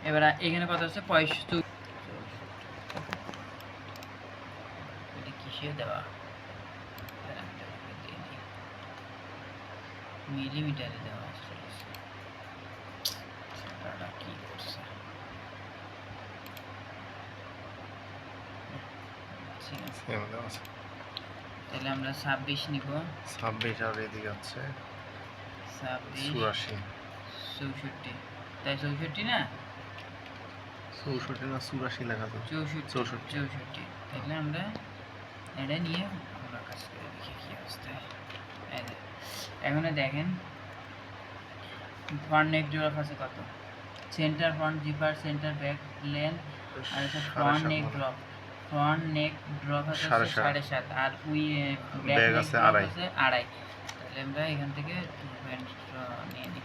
এবার এখানে কত হচ্ছে 65, এটা কিসে দেওয়া মিলিমিটারে দেওয়া আছে, কি করছে তাহলে আমরা 26 নিব, 26 আর এদিকে আছে 26 64, তাই 64 না 64 না 84 লেখা আছে 64, তাহলে আমরা এটা নিয়ে আমরা কাজ করে দেখি কি অবস্থা। এখন দেখেন ফ্রন্ট নেক ড্রপ আছে কত, centre front zipper centre back length আর হচ্ছে ফ্রন্ট নেক ড্রপ আছে 7.5 আর উই ব্যাক আছে 2.5, তাহলে আমরা এখান থেকে 2 নিয়ে নিই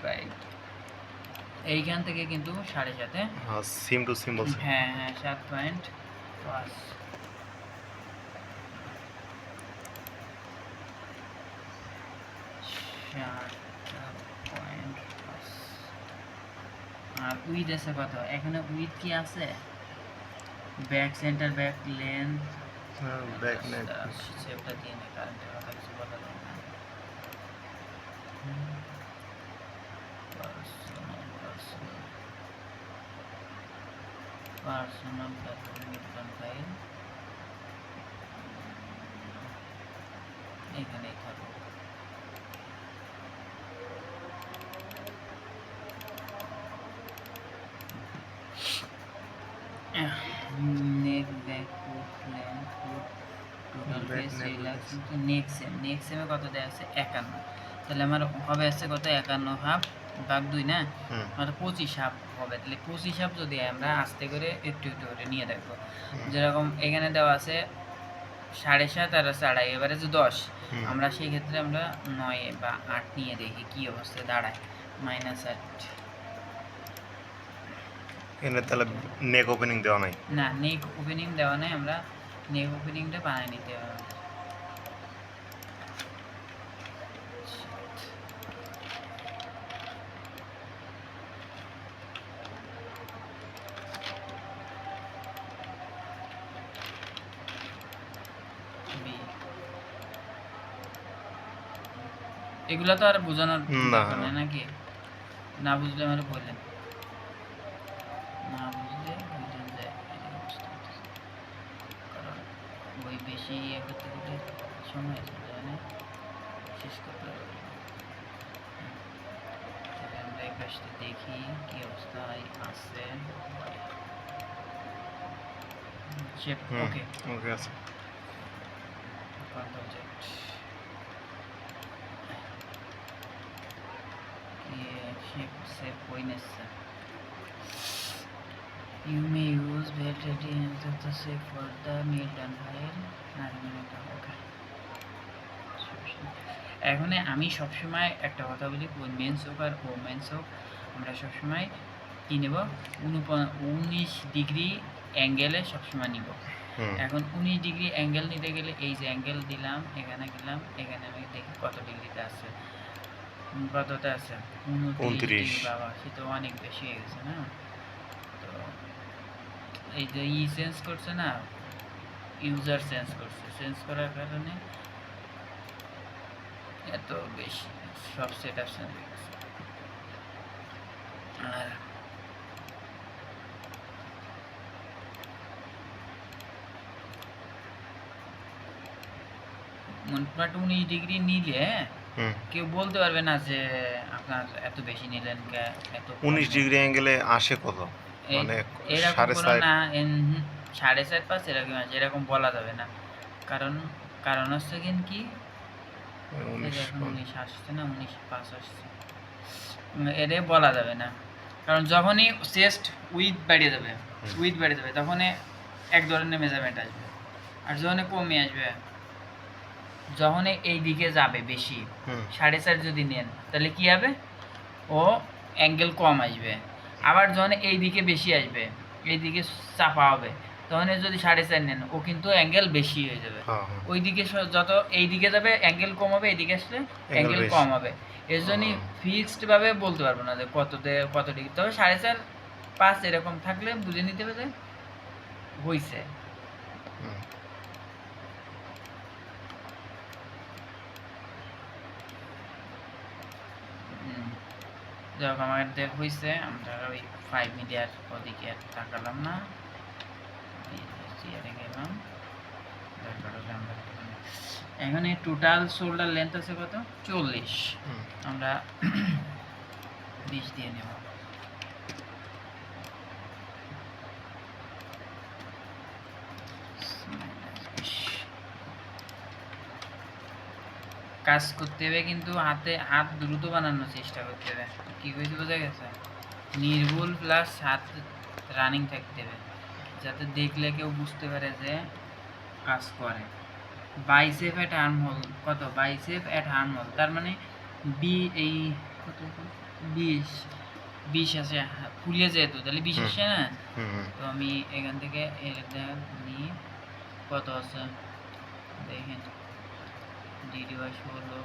2.5 এইখান থেকে কিন্তু 7.5 সিম টু সিম বলছে, হ্যাঁ 7.5 আর উইথ আছে কত, এখানে উইথ কি আছে, back centre back length back neck সেটা দিয়ে নে, কারেন্টের কথা কিছু বলা যায় না। পার্সোনাল ফাইল এখানেই থাকবে। Neck back foot length foot total face relax next সেমে কত দেয়া আছে 51, তাহলে আমার হবে আছে কত 51 হাফ ভাগ 2 না, মানে 25 হাফ হবে। তাহলে 25 হাফ যদি আমরা আস্তে করে একটু একটু করে নিয়ে দেখবো, যেরকম এখানে দেওয়া আছে 7.5 আর 2.5, এবারে যে 10, আমরা সেই ক্ষেত্রে আমরা 9 বা 8 নিয়ে দেখি কি অবস্থায় দাঁড়ায়, -8 এখানে তাহলে নেক ওপেনিং দেওয়া নাই, না নেক ওপেনিং দেওয়া নাই, আমরা নেক ওপেনিংটা বানাই নিতে হবে। এগুলা তো আর বোঝানোর দরকার নেই নাকি, না বুঝলে আমার বললেন, না বুঝলে বুঝলেন যায়, কারণ বই বেশি ইয়ে করতে গেলে সময় যায় না, শেষ করতে হবে। তাহলে আমরা এই পাশটা দেখি কি অবস্থায় আছে, ওকে ওকে আছে control Z shape save coordinates. You may use validity and the shape for the mid and file. এখন আমি সবসময় একটা কথা বলি, মেন্স হোক আর ওমেন্স হোক, আমরা সবসময় কী নেব 19 ডিগ্রি অ্যাঙ্গেলে সবসময় নিব। এখন 19 ডিগ্রি অ্যাঙ্গেল নিতে গেলে এই যে অ্যাঙ্গেল দিলাম, এখানে গেলাম, এখানে আমি দেখি কত ডিগ্রিতে আছে, কতটা আছে 29, বাবা সে তো অনেক বেশি হয়ে গেছে না। তো এই যে চেঞ্জ করছে না, ইউজার চেঞ্জ করছে, চেঞ্জ করার কারণে এত বেশি সব সেট আপ চেঞ্জ হয়ে গেছে। আর মোটমাট 19 ডিগ্রি নিলে কেউ বলতে পারবে না যে আপনার এত বেশি নিলেন, এত 19 ডিগ্রি অ্যাঙ্গেলে আসে কত, মানে 7.5 না 7.5 5 এরকম আছে, এরকম বলা যাবে না। কারণ হচ্ছে কি 19 আসছে না 19 5 আসছে, এটা বলা যাবে না। কারণ যখনই চেস্ট উইথ বেড়ে যাবে তখন এক ধরনের মেজারমেন্ট আসবে, আর যখন কমে আসবে, যখন এই দিকে যাবে বেশি 7.5 যদি নেন তাহলে কি হবে, ও অ্যাঙ্গেল কম আসবে। আবার যখন এই দিকে বেশি আসবে, এই দিকে চাপা হবে, তখন এর যদি 4.5 নেন ও কিন্তু অ্যাঙ্গেল বেশি হয়ে যাবে। হ্যাঁ হ্যাঁ ওইদিকে যত এইদিকে যাবে অ্যাঙ্গেল কম হবে, এইদিকে আসলে অ্যাঙ্গেল বেশি। কম হবে। এর জন্যই হুম। ফিক্সড ভাবে বলতে পারবো না যে কত ডিগ্রি, তবে 4.5 5 এরকম থাকলে বুঝে নিতে হবে যে হইছে। হুম। যাই হোক আমাদের হইছে, আমরা ওই 5 মিলিয়ার ওদিকে আর তাকালাম না, চেয়ারে গেলাম। এখানে টোটাল শোল্ডার লেন্থ আছে কত? 40। আমরা 20 দিয়ে নেব। কাজ করতে হবে কিন্তু হাত দ্রুত বানানোর চেষ্টা করতে হবে। কি হয়েছে বোঝা গেছে? নির্ভুল প্লাস হাত রানিং থাকতে হবে, যাতে দেখলে কেউ বুঝতে পারে যে কাজ করে। বাইসেপ এট আর্ম হোল কত? বাইসেপ এট আর্ম হোল তার মানে এই কত 20 আছে, ফুলে যেহেতু তাহলে 20 আসে না। তো আমি এখান থেকে নিই কত আছে দেখেন, ডিডি বাই 16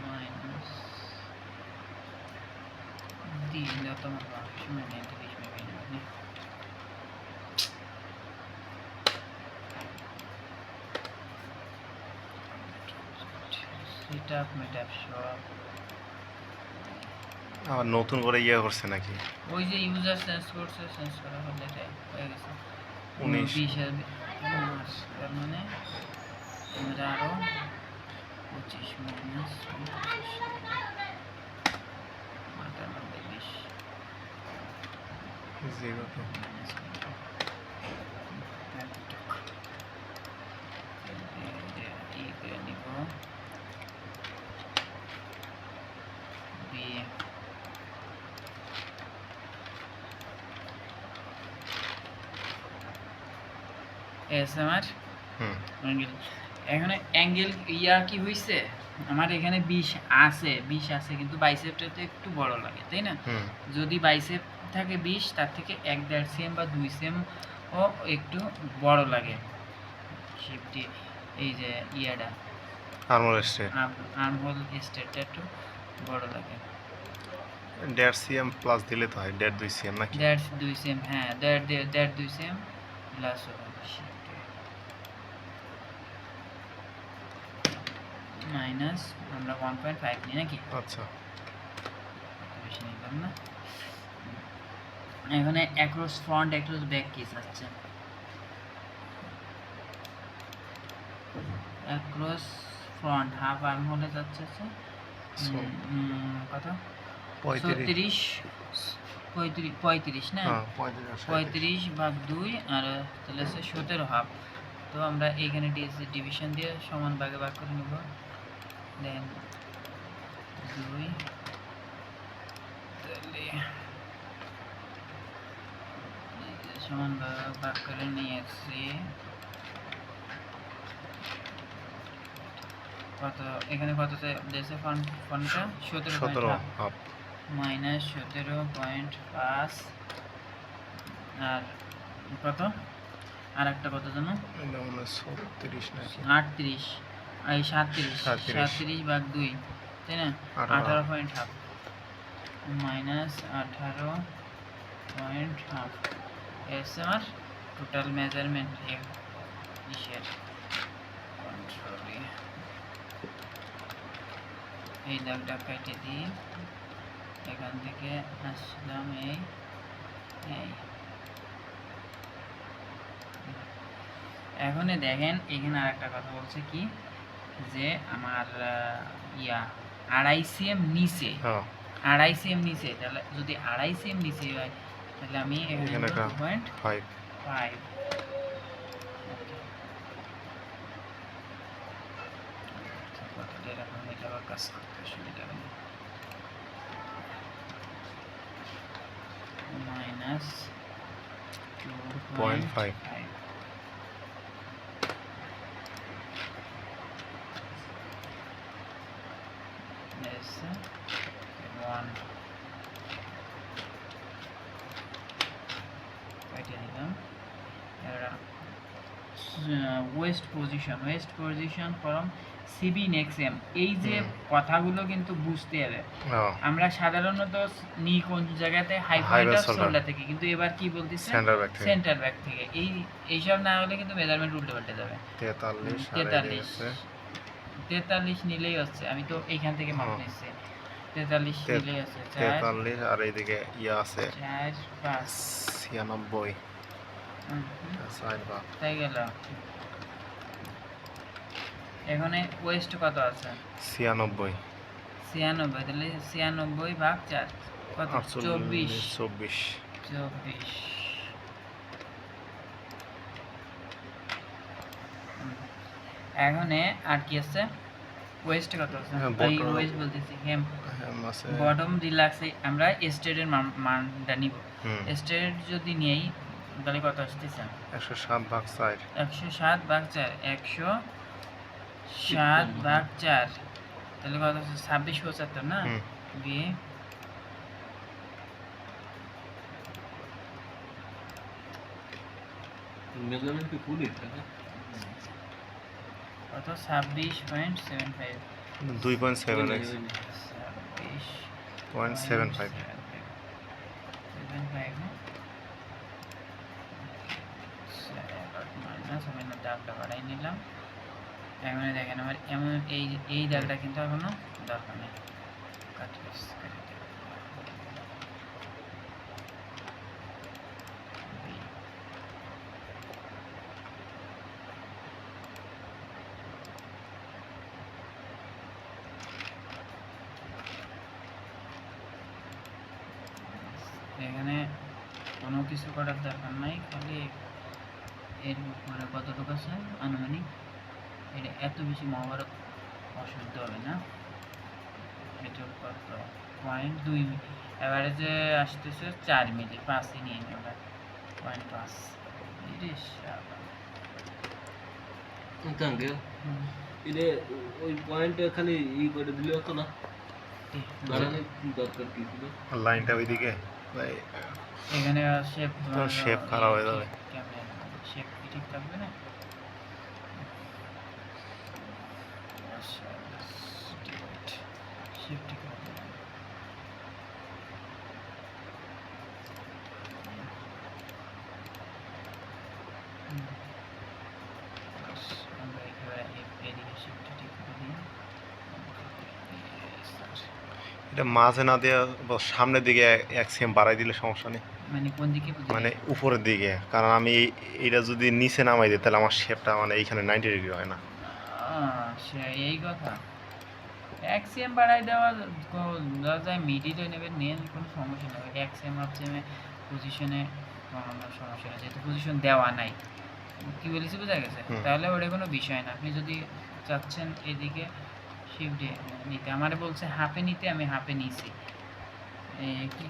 মাইনাস দিয়ে দাও তোমার সময় নেই, 20 মিনিট সেটআপ মেটআপ সব আবার নতুন করে ইয়ে করছে নাকি? ওই যে ইউজার সেন্স করছে, সেন্স করা হলে হয়ে গেছে 19 তার মানে আমরা আরো 25 মাইনাস 0 to আমার অ্যাঙ্গেল। এখানে অ্যাঙ্গেল ইয়া কি হইছে, আমার এখানে 20 আছে কিন্তু বাইসেপটা তো একটু বড় লাগে, তাই না? যদি বাইসেপ থাকে 20, তার থেকে 1.5 সেম বা 2 সেম ও একটু বড় লাগে শিফটি, এই যে ইয়াটা আর্মহোল স্টেটটা একটু বড় লাগে। 1.5 cm প্লাস দিলে তো হয় 1.5 cm নাকি? 1.5 সেম, হ্যাঁ 1.5 সেম প্লাস হবে মাইনাস আমরা 1.5 নিই নাকি? আচ্ছা, বেশি নিলাম না। এখানে অ্যাক্রস ফ্রন্ট অ্যাক্রস ব্যাক কি আছে? অ্যাক্রস ফ্রন্ট হাফ আর্ম হলে যাচ্ছে কত? 35 না? 35 ভাগ 2 আর তাহলে আছে 17 হাফ। তো আমরা এইখানে ডিভিশন দিয়ে সমান ভাগে ভাগ করে নেব। দেন 2 তাহলে সমান ভাগ করে নিয়েছি। কত এখানে কত দিয়েছে ফন্টটা? 17 হাফ মাইনাস 17.5 আর কত? আর একটা কত জানো? 36 নাকি 38 এই 37 ভাগ 2, তাই না? 18.5 মাইনাস 18.5 এস আমার টোটাল মেজারমেন্ট ইসের কন্ট্রোলে। এই দাগটা কেটে দিই, এখান থেকে আসলাম এই এখন দেখেন এখানে আরেকটা কথা বলছে কি, যে আমার 2.5 cm নিচে, 2.5 cm নিচে, তাহলে যদি 2.5 cm নিচে হয় তাহলে আমি এখানে 2.5 কাজ করতে সুবিধা হবে minus 2.5 1 waist position from CB নেক্সএম। এই যে হুম। কথাগুলো কিন্তু বুঝতে হবে। ও আমরা সাধারণত নি কোন জায়গাতে high High point base of shoulder। Shoulder থেকে, কিন্তু এবার কি বলতেছে সেন্টার ব্যাক থেকে সেন্টার ব্যাক থেকে। এইসব না হলে কিন্তু মেজারমেন্ট উল্টে পাল্টে যাবে। 43 আর এদিকে 43 আছে 43 নিলেই হচ্ছে, আমি তো এইখান থেকে মাপ হ্যাঁ। নিচ্ছি। 43 নিলেই হচ্ছে 4 43 আর এইদিকে ইয়া আছে 4 5 96 সাইড ভাগ তাই গেল। এখানে ওয়েস্ট কত আছে 96 96, তাহলে 96 ভাগ 4 কত 24 24 24। এখানে আর কি আছে ওয়েস্ট কত আছে, হ্যাঁ, এই bottom- ওয়েস্ট বলতেছি হেম হ্যাম আছে বটম রিল্যাক্সে আমরা স্টেটের মানটা নিব। হুম স্টেট যদি নেই তাহলে কত আসতেছে 107 ভাগ 4 107 ভাগ 4 107 ভাগ 4 তাহলে কত আছে 26 75 না হুম দিয়ে মেজারমেন্ট কি ফুল এটা কত 26.75 2.7x 26.75 মাইনাস আমি না দাগটা বাড়াই নিলাম। এখন দেখেন আমার এমন এই দাগটা কিন্তু এখনো দরকার নেই, কেটে দিই। এখানে কোনো কিছু করার দরকার নাই, খালি এর উপরে কতটুকু আছে আনুমানিক, এটা এত বেশি মহাভারত অশুদ্ধ হবে না। এটা কত 0.2 মিলি, এভারেজে আসতেছে 4 মিলি, 5ই নিয়ে নেব 0.5। তাঙ্গে এটা ওই পয়েন্টে খালি ই করে দিলে হতো না, বাড়ানোর দরকার কি ছিল? লাইনটা ওইদিকে এখানে শেপ shape খারাপ হয়ে যাবে। শেপ ঠিক থাকবে না। শেপ ঠিক থাকবে না। আমরা একেবারে এদিকে শেপটা ঠিক করে দিই। এটা মাঝে না দিয়ে বস সামনের দিকে এক সেম বাড়াই দিলে সমস্যা নেই, মানে কোন দিকে বুঝলি? মানে উপরের দিকে, কারণ আমি এটা যদি নিচে নামাই দিই তাহলে আমার শেপটা মানে এইখানে 90 ডিগ্রি হয় না। সে এই কথা এক্সএম বাড়াই দেওয়া দেওয়া যায়, মিডিলে নেবেন নেন, কোনো সমস্যা নেই। এক্সএম আপসেমে পজিশনে বানানোর সমস্যা নেই, যেহেতু পজিশন দেওয়া নাই। কি বলেছি বোঝা গেছে? হুম। তাহলে ওটা কোনো বিষয় না। আপনি যদি চাচ্ছেন এদিকে শিফট নিতে, আমারে বলছে হাফে নিতে, আমি হাফে নিছি কি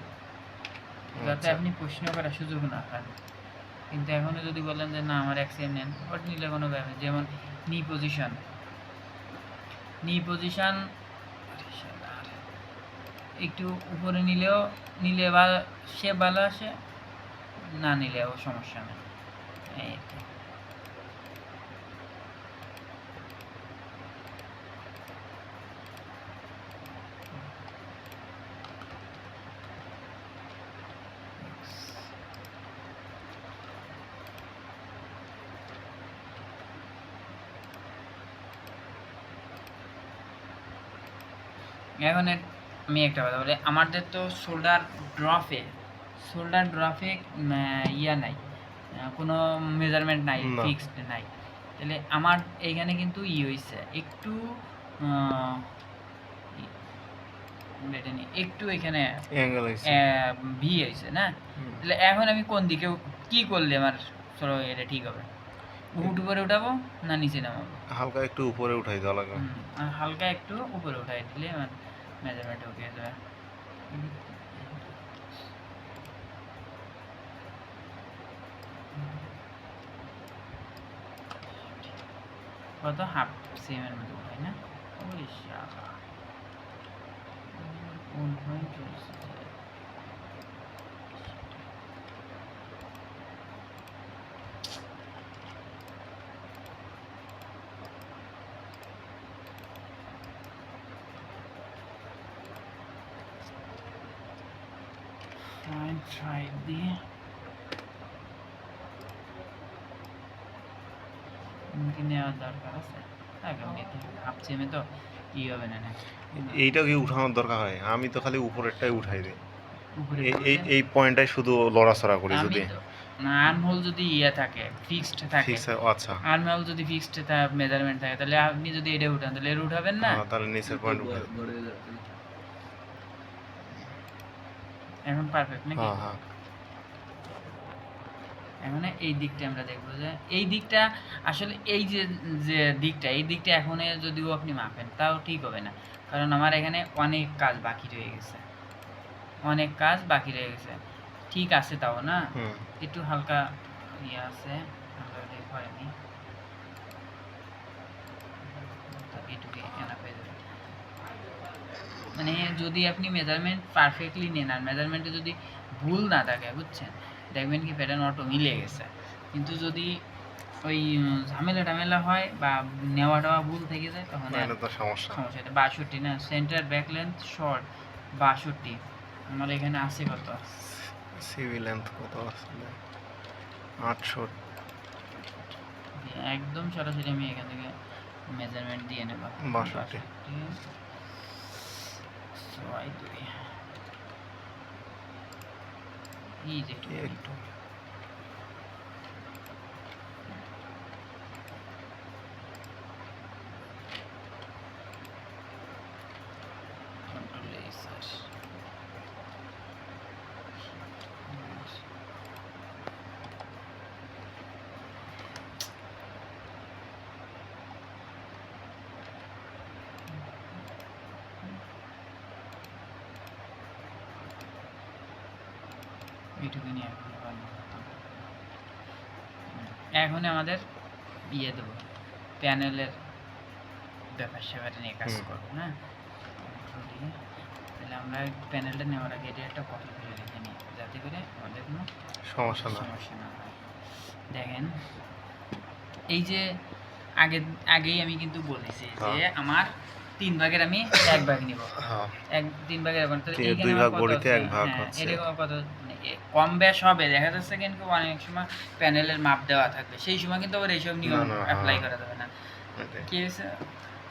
যাতে আচ্ছা। আপনি প্রশ্ন করার সুযোগ না পান। কিন্তু এখনও যদি বলেন যে না আমার এক্সএম নেন, ওটা নিলে কোনো ব্যাপার। যেমন নি পজিশন একটু উপরে নিলে বা সে ভালো আসে, না নিলেও সমস্যা নেই। এই আর কি। এখন আমি একটা কথা বলি, আমাদের তো শোল্ডার ড্রপে ইয়া নাই, কোনো মেজারমেন্ট নাই, না। ফিক্সড নাই। তাহলে আমার এইখানে কিন্তু হয়েছে একটু একটু এখানে অ্যাঙ্গেল হইছে ভি হয়েছে না। তাহলে এখন আমি কোন দিকে কি করলে আমার চলো এটা ঠিক হবে? উপরে উঠাবো না নিচে নামাবো? হালকা একটু উপরে উঠাই দেওয়া লাগবে। হালকা একটু উপরে উঠাই দিলে আমার মেজারমেন্ট ওকে হয়ে যাবে। কত হাফ সেমের মতো উঠাই না? ওরে শালা, কোন পয়েন্ট রয়েছে? 5 দিয়ে কি নেওয়ার দরকার আছে? আগামী হাফ চেমে তো ই হবে না না এইটা কি উঠানোর দরকার হয়? আমি তো খালি উপরেরটাই উঠাই দিই। উপরে এই পয়েন্টটাই শুধু লড়াচড়া করি আমি যদি তো না আর্মহোল যদি ইয়ে থাকে ফিক্সড থাকে ফিক্স। আচ্ছা, আর্মহোল যদি ফিক্সড মেজারমেন্ট থাকে তাহলে আপনি যদি এটা উঠান তাহলে এটা উঠাবেন না। হ্যাঁ, তাহলে নিচের পয়েন্ট উঠাই। বড় হয়ে যাচ্ছে। এখন পারফেক্ট নাকি? হ্যাঁ হ্যাঁ, এখন এই দিকটা আমরা দেখবো যে এই দিকটা আসলে এই যে যে দিকটা এই দিকটা এখন যদিও আপনি মাপেন তাও ঠিক হবে না, কারণ আমার এখানে অনেক কাজ বাকি রয়ে গেছে, অনেক কাজ বাকি রয়ে গেছে। ঠিক আছে তাও না, হুম, একটু হালকা ইয়ে আছে, আমরা ওটা করিনি, তো এইটুকু enough হয়ে যাবে। মানে যদি আপনি মেজারমেন্ট পারফেক্টলি নেন আর মেজারমেন্টে যদি ভুল না থাকে বুঝছেন, দেখবেন কি প্যাটার্ন অটো মিলে গেছে। কিন্তু যদি ওই ঝামেলা টামেলা হয় বা নেওয়া টেওয়া ভুল থেকে যায় তখন আর এটা তো সমস্যা। সমস্যা হয়। 62 না, সেন্টার ব্যাক লেন্থ শর্ট 62, আমার এখানে আছে কত? সিভি লেন্থ কত আসলে? 800। একদম সরাসরি আমি এখান থেকে মেজারমেন্ট দিয়ে নেব। 62। 62 এই যে একটু কন্ট্রোল এই স্যার এইটুকু নিয়ে এখন আমাদের ইয়ে দেবো প্যানেলের ব্যাপার স্যাপার নিয়ে কাজ হুম। করবো না। তাহলে আমরা প্যানেলটা নেওয়ার আগে এটা একটা কপি করে রেখে নিই যাতে করে আমাদের কোনো সমস্যা না। সমস্যা না হয়। দেখেন এই যে আগেই আমি কিন্তু বলেছি যে হ্যাঁ। আমার 3 ভাগের আমি 1 ভাগ নিব, হ্যাঁ, 3 ভাগের এখন তাহলে এইখানে 2 আমার ভাগ কত বড়িতে আছে? 1 ভাগ হ্যাঁ, হচ্ছে। এরকম কত মানে কম বেশ হবে, দেখা যাচ্ছে কিন্তু অনেক সময় প্যানেলের মাপ দেওয়া থাকবে, সেই সময় কিন্তু আবার এইসব নিয়ম না, অ্যাপ্লাই হ্যাঁ। করা যাবে না। এটাই। কি হয়েছে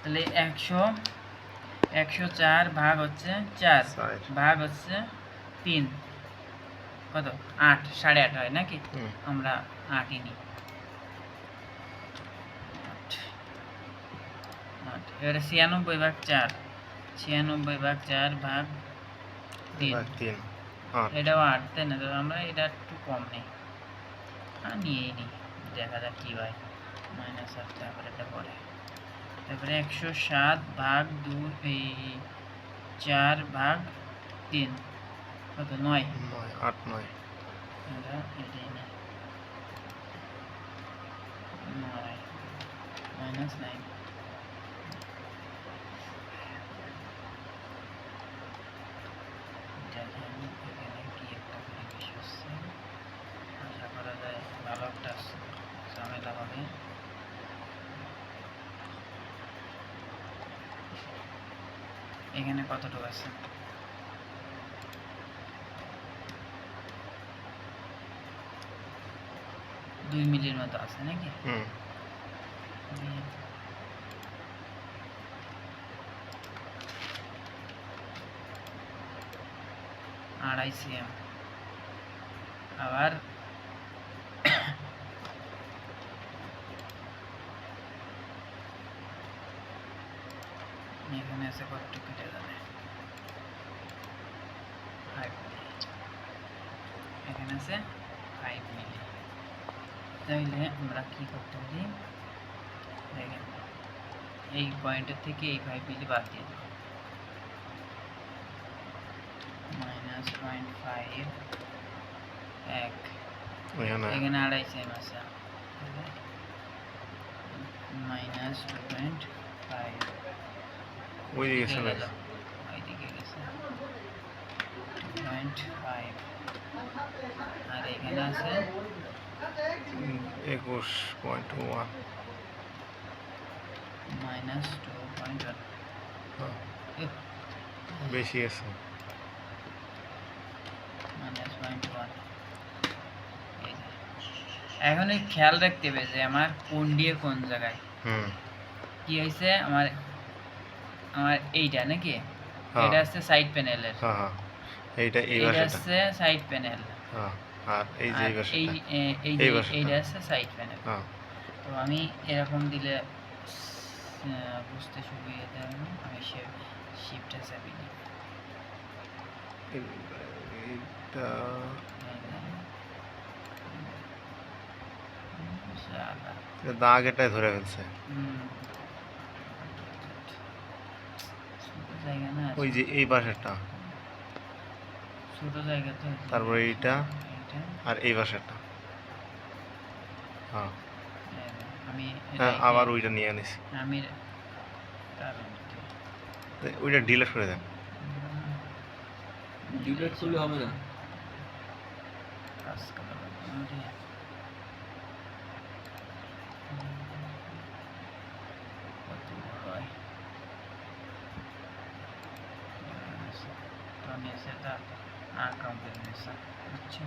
তাহলে 104 ভাগ হচ্ছে 4 চার। ভাগ হচ্ছে 3 কত 8 8.5 হয় নাকি? হুম, আমরা 8ই নিই। এবারে 96 ভাগ 4, 96 ভাগ 4 ভাগ 3, ভাগ 3, 8। এটাও 8 তাই না? তো আমরা এটা একটু কম নেই, নিয়েই নিই, দেখা যাক কি হয়। -8 তারপরে এটা পরে, তারপরে 107 ভাগ 2 এই 4 ভাগ 3 কত 9, 9, 8, 9। আমরা এটাই নিই 9 -9। দেখেন এখানে কি একটা পরিবেশ হচ্ছে, আশা করা যায় ভালো একটা ঝামেলা হবে। এখানে কতটুকু আছে? দুই মিলির মতো আছে নাকি? হুম, আড়াই সিএম আবার এখানে আছে কতটুকু কেটে যাবে 5 মিলি, এখানে আছে 5 মিলি। তাইলে আমরা কি করতে পারি দেখেন, এই পয়েন্টের থেকে এই 5 মিলি বাদ দিয়ে দেব, -0.5 1 এখানে এখানে আড়াই সেম আছে, -2.5 ওইদিকে চলে গেল, ওইদিকে গেছে 2.5 আর এখানে আছে 21.1। -2.1 বেশি আছে। -0.1। এই যে। এখন এই খেয়াল রাখতে হবে যে আমার কোন দিয়ে কোন জায়গায় হুম কি হয়েছে আমার আমার এইটা নাকি হ্যাঁ এটা হচ্ছে সাইড প্যানেলের, হ্যাঁ হ্যাঁ এইটা এই এইটা পাশেটা হচ্ছে সাইড প্যানেল, হ্যাঁ আর এই যে আর এই এই পাশেটা এই এই যে পাশেটা এইটা হচ্ছে সাইড প্যানেল। হ্যাঁ তো আমি এরকম দিলে বুঝতে সুবিধা হবে না, আমি শিফটটা চাপি দিই। এইটা শালা। এটা আগেরটাই ধরে ফেলছে হুম। ছোট জায়গা না, ওই যে এই পাশেরটা ছোট জায়গা তো। তারপরে এইটা এইটা আর এই পাশেরটা হ্যাঁ এই যে, আমি হ্যাঁ রাইখে- আবার ওইটা নিয়ে আনিস আমি কারণ কি? ওইটা ডিলিট করে দেন ডিলেট করলে হবে না। কাজ করা লাগবে না রে। কত বড় হয়? তো নিচে তা আনকাউন্টেড নিচে, বুঝছো?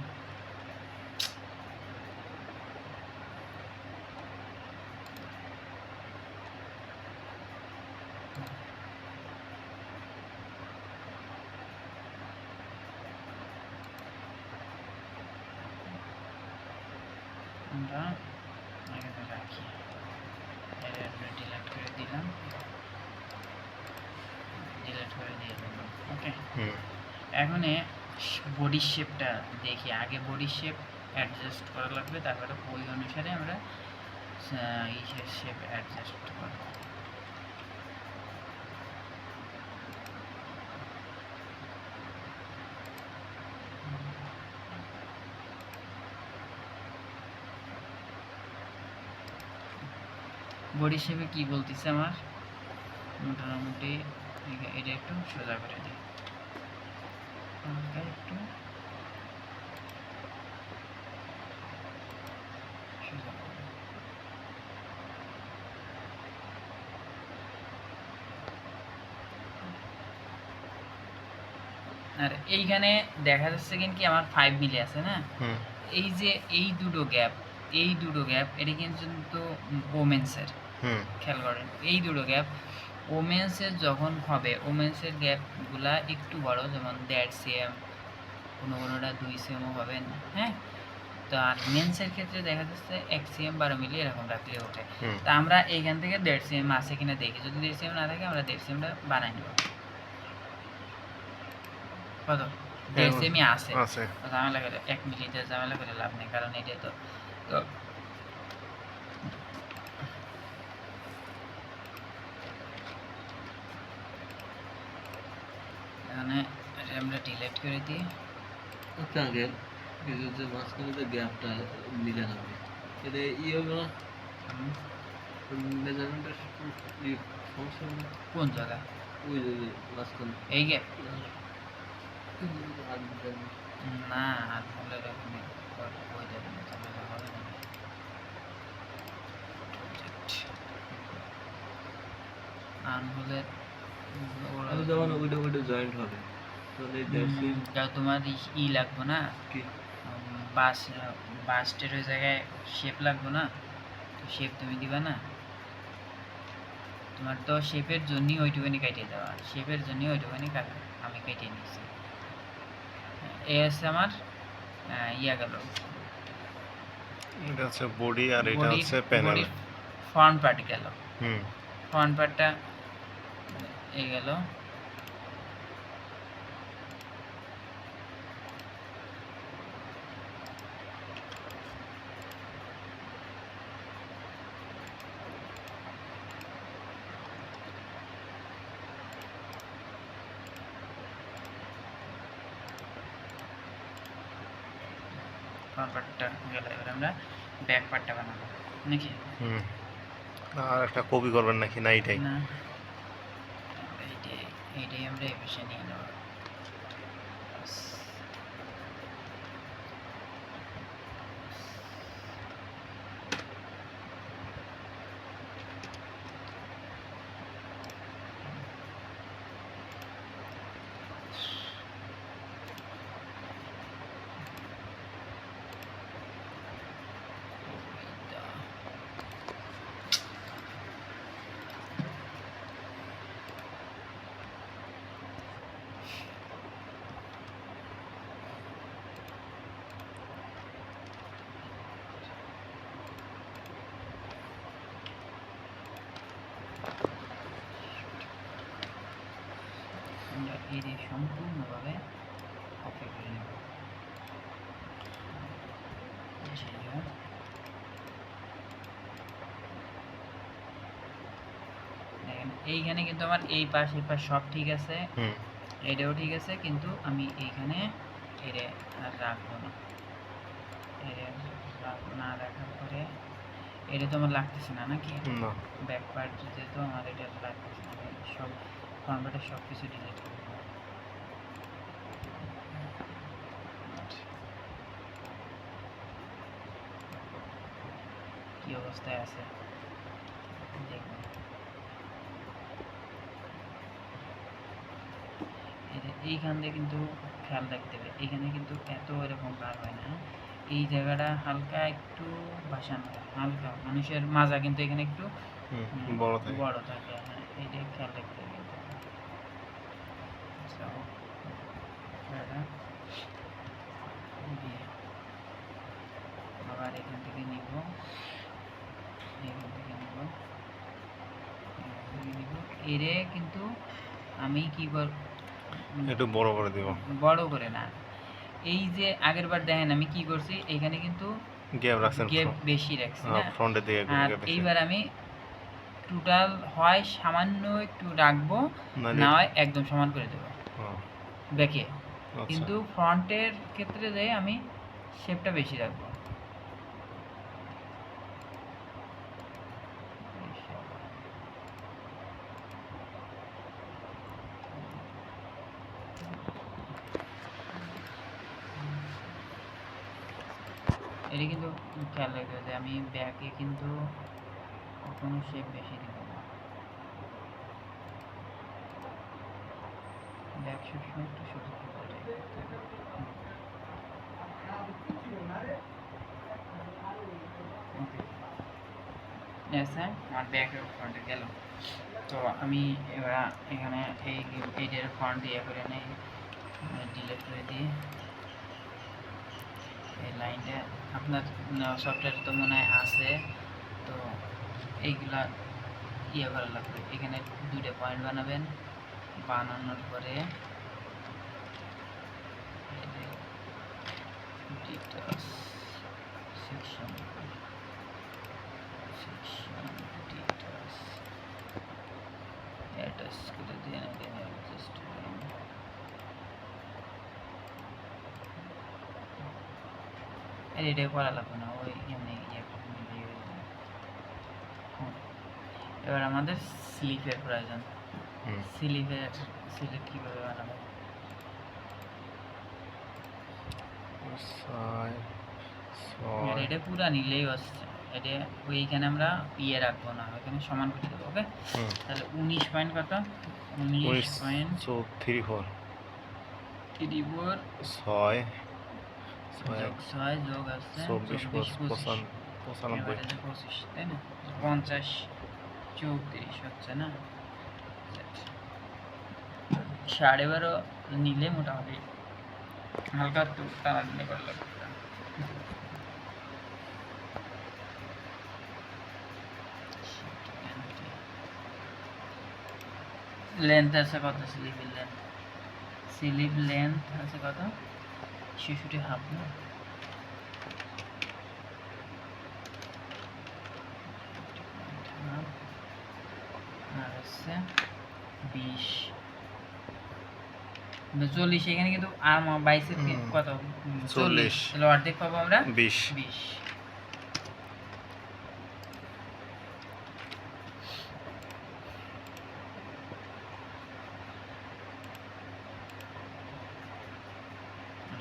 আমরা এখানে রাখি, এটা ডিলিট করে দিলাম, ডিলিট করে দিয়ে দিলাম। ওকে, হুম এখন বডি শেপটা দেখি, আগে বডি শেপ অ্যাডজাস্ট করা লাগবে, তারপরে ওই অনুসারে আমরা ইসের শেপ অ্যাডজাস্ট করব। বডি শেপে কি বলতেছে আমার, মোটামুটি এটা একটু সোজা করে দিই, হালকা একটু সোজা করে দিই। আর এইখানে দেখা যাচ্ছে কি আমার 5 মিলি আছে না, হুম এই যে এই দুটো গ্যাপ, এই দুটো গ্যাপ এটা কিন্তু ওমেন্সের, হুম খেয়াল করেন এই দুটো গ্যাপ ওমেন্সের যখন হবে, ওমেন্সের গ্যাপগুলা একটু বড়, যেমন 1.5 cm, কোনোটা 2 cm হবে না, হ্যাঁ। তো আর মেন্সের ক্ষেত্রে দেখা যাচ্ছে 1 cm 12 মিলি এরকম রাখলে ওঠে। হুম তা আমরা এইখান থেকে 1.5 cm আছে কিনা দেখি, যদি 1.5 cm না থাকে আমরা 1.5 cmটা বানাই নেব। কত 1.5 cm আছে, আছে ঝামেলা করে 1 মিলিতে ঝামেলা করে লাভ নেই, কারণ এটা তো তো এখানে এটা আমরা ডিলিট করে দিই। আচ্ছা আগে এই যে মাঝখানে যে গ্যাপটা মিলে যাবে, এটা ইয়ে হবে না, হুম, মেজারমেন্টের সমস্যা হবে না? কোন জায়গা? ওই যে মাঝখানে এই গ্যাপ আর measurement। না, আর হলে এরকমই হয়ে যাবে না, ঝামেলা হবে না। আনহলে আমি যখন ওইটা ওইটা জয়েন্ট হবে তাহলে দেখছি তোমার লাগবো না, কি বাস বাস্টের ওই জায়গায় শেপ লাগবো না, তো শেপ তুমি দিবা না, তোমার তো শেপের জন্যই ওইটুকুনি কেটে দেওয়া, শেপের জন্যই ওইটুকুনি আমি কেটে নিয়েছি। এ আছে আমার ইয়া গেল এটা হচ্ছে বডি আর এটা বডির হচ্ছে প্যানেল বডির ফ্রন্ট পার্ট গেল, হুম ফ্রন্ট পার্টটা এই গেল। ফ্রন্ট পার্টটা গেল, এবার আমরা ব্যাক পার্টটা বানাবো নাকি? হুম আর একটা কপি করবেন নাকি না এইটাই না, এইটাই এইটাই আমরা এই বিষয়ে নিয়ে নেব। এর সম্পূর্ণভাবে কপি করে নেব। দেখেন এইখানে কিন্তু আমার এই পাশ সব ঠিক আছে, এটাও ঠিক আছে, কিন্তু আমি এইখানে এরে আর রাখবো না। এরে রাখবো না, রাখার পরে এটা তো আমার লাগতেছে না নাকি, না ব্যাক পার্ট যেহেতু আমার এটা লাগতেছে না, আমি সব ফ্রন্ট পার্টের সব কিছু ডিলিট করবো। কি অবস্থায় আছে দেখুন। এইখান দিয়ে কিন্তু খেয়াল রাখতে হবে, এখানে কিন্তু এত এরকম বার হয় না, এই জায়গাটা হালকা একটু ভাসানো হয়, হালকা মানুষের মাজা কিন্তু এখানে একটু বড় থাকে। বড় থাকে, হ্যাঁ এইটা খেয়াল রাখতে হবে কিন্তু। So, এটা দিয়ে আবার এখান থেকে নিব, এখান থেকে নিব, এরে কিন্তু আমি কি করব, একটু বড় করে দিব, বড় করে না। এই যে আগের বার দেখেন আমি কি করছি, এখানে কিন্তু গ্যাপ রাখছেন, গ্যাপ বেশি রাখছি না, ফ্রন্টের দিকে আর গ্যাপ বেশি। এইবার আমি টোটাল হয় সামান্য একটু রাখবো, না হয় একদম সমান করে দেবো ব্যাকে, কিন্তু ফ্রন্টের ক্ষেত্রে যে আমি শেপটা বেশি রাখবো। এটা কিন্তু খেয়াল রাখতে হবে যে আমি ব্যাকে কিন্তু কখনো শেপ বেশি দিব না, ব্যাক সবসময় একটু ছোট থাকতে চাই। ওকে, স্যার আমার ব্যাক ফ্রন্টে গেল। তো আমি এবার এখানে এইটার ফ্রন্ট ইয়ে করে নেই, ডিলিট করে দিই এই লাইনটা। আপনার সফটওয়্যার তো মনে হয় আছে, তো এইগুলা ইয়ে করা লাগবে। এখানে দুইটা পয়েন্ট বানাবেন, বানানোর পরে সেকশন অ্যাটাচ করে দিয়ে জাস্ট এটা করা লাগবে না, ওই এমনি ইয়ে মিলিয়ে দেবো। এবার আমাদের স্লিপের প্রয়োজন, স্লিপ কীভাবে বানাবো, এটা পুরা নিলেই হচ্ছে, এটা ওইখানে আমরা ইয়ে রাখবো না, ওইখানে সমান করে দেবো। ওকে, তাহলে 19 পয়েন্ট কত, 19 পয়েন্ট 34 6 যোগ আছে 24 25, 95 তাই না, 50 34 হচ্ছে না, 12.5 নিলে মোটামুটি হালকা একটু টানাটানি করে লাগবে। লেন্থ আছে কত, স্লিপ লেন্থ আছে কত, 66.5 না, আর হচ্ছে 20 40, এখানে কিন্তু আর্ম 22 কত 40, তাহলে অর্ধেক পাবো আমরা 20।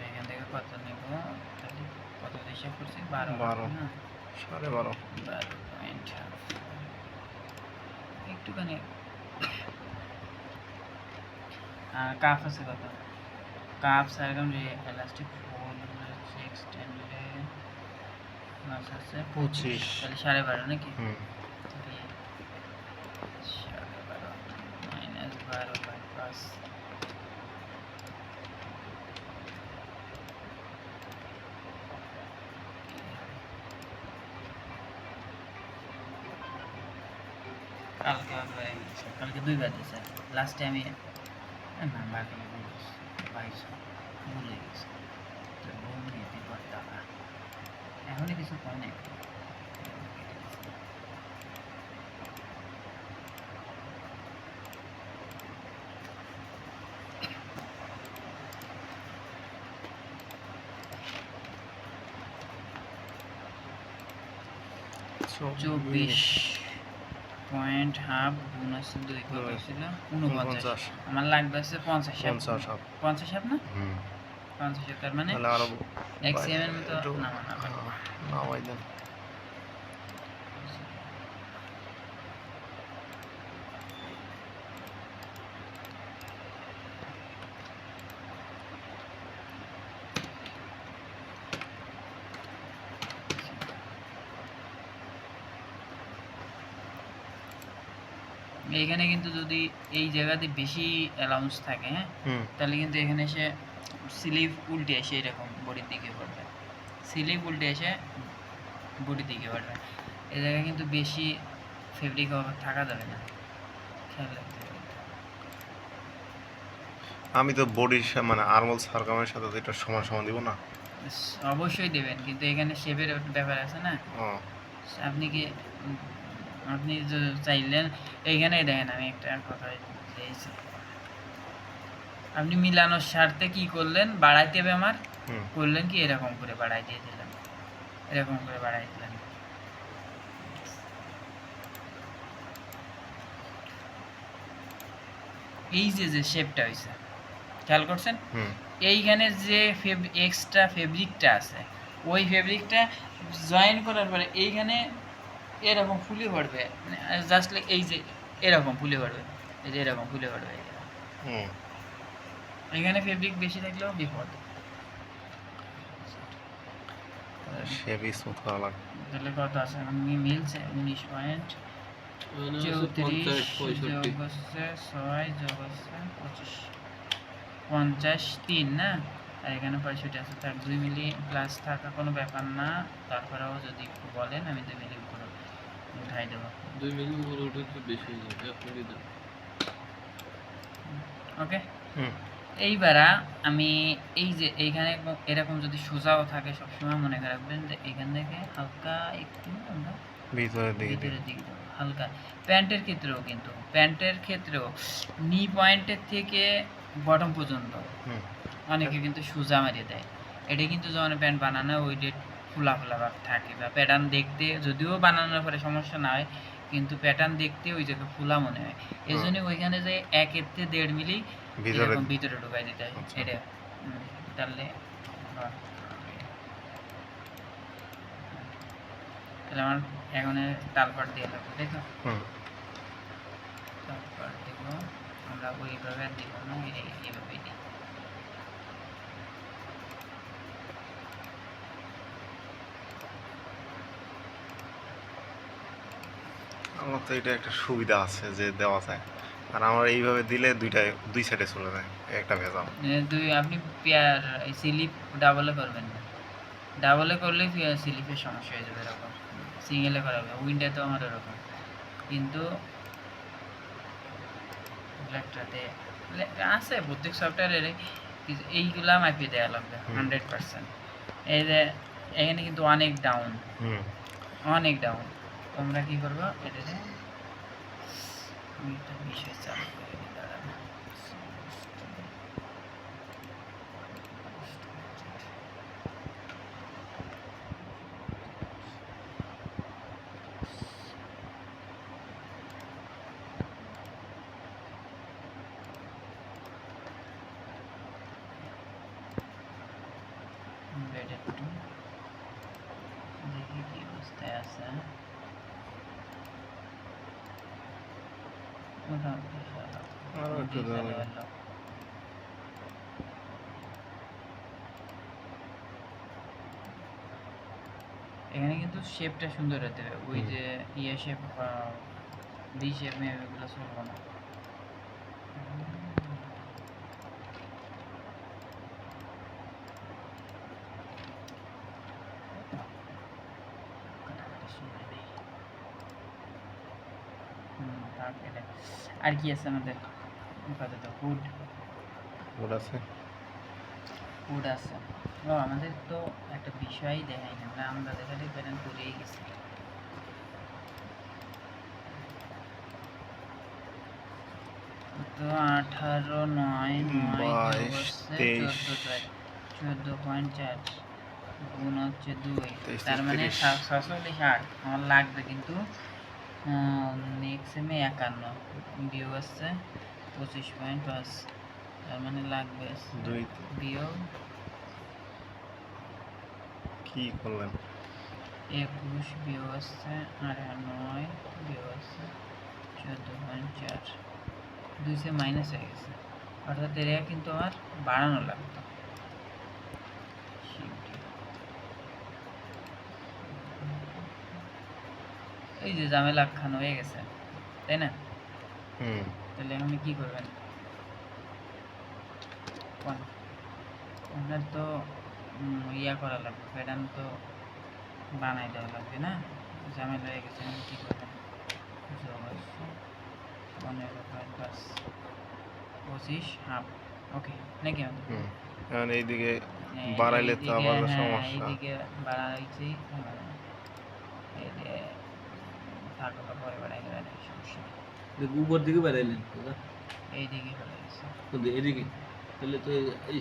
এখান থেকে কত নেব, তাহলে কত হিসাব করছি 12 না, 12.5 একটুখানি। কাফ আছে কত, কাফ সারকম এলাস্টিক ফোল এক্সটেন্ডে মাস আছে 25, তাহলে 12.5 নাকি, 12.5 - 12/5 কালকে 2 বার দিয়েছে, লাস্টে আমি না বাকি বাইশ ভুলে গেছে তো বউ মেয়েতে কত টাকা এখনই কিছু কয় নাই চব্বিশ পয়েন্ট হাফ গুণ আছে 2 কত ছিল 49 আমার লাগবে আছে 50 হাফ 50 হাফ না 50 হাফ তার মানে তাহলে আরো এক্সএম এর মতো নামানো লাগবে নামাই দেন এইখানে কিন্তু যদি এই জায়গাতে বেশি অ্যালাউন্স থাকে হ্যাঁ তাহলে কিন্তু এখানে এসে স্লিপ উল্টে এসে এরকম বডির দিকে পড়বে স্লিপ উল্টে এসে বডির দিকে পড়বে এই জায়গায় কিন্তু বেশি ফেব্রিক থাকা যাবে না খেয়াল রাখতে হবে আমি তো বডির মানে আর্মল সার্কামের সাথে তো এটা সমান সমান দিব না অবশ্যই দেবেন কিন্তু এখানে শেপের ব্যাপার আছে না ও আপনি কি আপনি চাইলেন এইখানেই দেখেন আমি একটা কথা দিয়েছি আপনি মিলানোর স্বার্থে কি করলেন বাড়াইতে হবে আমার করলেন কি এরকম করে বাড়াই দিয়ে দিলাম এরকম করে বাড়াই দিলাম এই যে শেপটা হয়েছে খেয়াল করছেন এইখানে যে এক্সট্রা ফেব্রিকটা আছে ওই ফেব্রিকটা জয়েন করার পরে এইখানে এরকম ফুলে পড়বে মানে জাস্ট লাইক এই যে এরকম ফুলে পড়বে এই যে এরকম ফুলে পড়বে এখানে ফেব্রিক বেশি থাকলেও বিপদ শেপ স্মুথ করা লাগবে তাহলে কত আছে আমি মিলছে 19 পয়েন্ট 34 যোগ হচ্ছে 6 যোগ হচ্ছে 25 53 না আর এখানে 65 আছে তার 2 মিলি প্লাস থাকা কোনো ব্যাপার না তারপরেও যদি বলেন আমি 2 মিলি উপরে উঠাই দেবো 2 মিলি উপরে উঠে তো বেশি হয়ে যাবে আপনি দেন ওকে এইবার আমি এই যে এইখানে এরকম যদি সোজাও থাকে সবসময় মনে রাখবেন যে এখান থেকে হালকা একটু আমরা ভিতরের দিকে দেবো হালকা প্যান্টের ক্ষেত্রেও কিন্তু প্যান্টের ক্ষেত্রেও নি পয়েন্টের থেকে বটম পর্যন্ত অনেকে কিন্তু সোজা মারিয়ে দেয় এটা কিন্তু যখন প্যান্ট বানানো ওই ডেট ফোলা ফোলা ভাব থাকে বা প্যাটার্ন দেখতে যদিও বানানোর পরে সমস্যা না হয় কিন্তু প্যাটার্ন দেখতে ওই জায়গায় ফোলা মনে হয় এই জন্য ওইখানে যে 1/1.5 মিলি ভিতরে ঢুকাই দিতে হয় এটা তাহলে তাহলে আমার এখন তালপাট দিয়ে লাগবে তাই তো তালপাট দিব আমরা ওইভাবে আর দিব না এইভাবেই দিই আমার তো এটা একটা সুবিধা আছে যে দেওয়া যায় আর আমার এইভাবে দিলে দুই সাইডে চলে যায় একটা ভেজাল আপনি পেয়ার স্লিপ ডাবলে করবেন না ডাবলে করলে স্লিপের সমস্যা হয়ে যাবে এরকম সিঙ্গেলে করা হবে উইন্ডে তো আমার এরকম কিন্তু ব্ল্যাকটাতে আছে প্রত্যেক সফটওয়্যারের এইগুলা মাপিয়ে দেওয়া লাগবে 100% এই যে এখানে কিন্তু অনেক ডাউন তোমরা কি করবো এটাতে একটা বিষয় চালু করে দাঁড়াবে একটু দেখি কি অবস্থায় আছে এখানে কিন্তু শেপটা সুন্দর হতে হবে ওই যে ইয়ে শেপ বি শেপ এগুলো চলবো না আর কি আছে আমাদের হুড ওটা আছে কোড আছে। ও আমাদের তো একটা বিষয়ই দেখাই না, আমরা দেখালে প্যাটার্ন করেই গেছি। তো 18 9 9 যোগ 22 হচ্ছে 23 14.4 গুণ হচ্ছে 2, 23 তার মানে 30 648 আমার লাগবে কিন্তু নেক্সট সেমে 51 বিয়োগ আসছে 25.5, তার মানে লাগবে দুই বিয়োগ কি করলেন 21 বিয়োগ আসছে 9 বিয়োগ আসছে 14.4, 2 সে মাইনাস হয়ে গেছে, অর্থাৎ এরিয়া কিন্তু আমার বাড়ানো লাগবে। এই যে ঝামেলা খান হয়ে গেছে, তাই না? হুম তাহলে আমি কি করবেন, আপনার তো ইয়া করা লাগবে, প্যাটার্ন তো বানাই দেওয়া লাগবে না, ঝামেলা হয়ে গেছে। আমি কি করবেন, 15.5 25 হাফ, ওকে নাকি? হুম এখন এইদিকে এই- বাড়াইলে তো এইদিকে, আবার হ্যাঁ সমস্যা এইদিকে বাড়াইছি, এইদিকে থাকো বা পরে বাড়াই দেবেন, সমস্যা নেই। উপর দিকে বাড়াইলেন দাদা, এইদিকে চলে গেছে, কিন্তু এদিকে তাহলে তো এই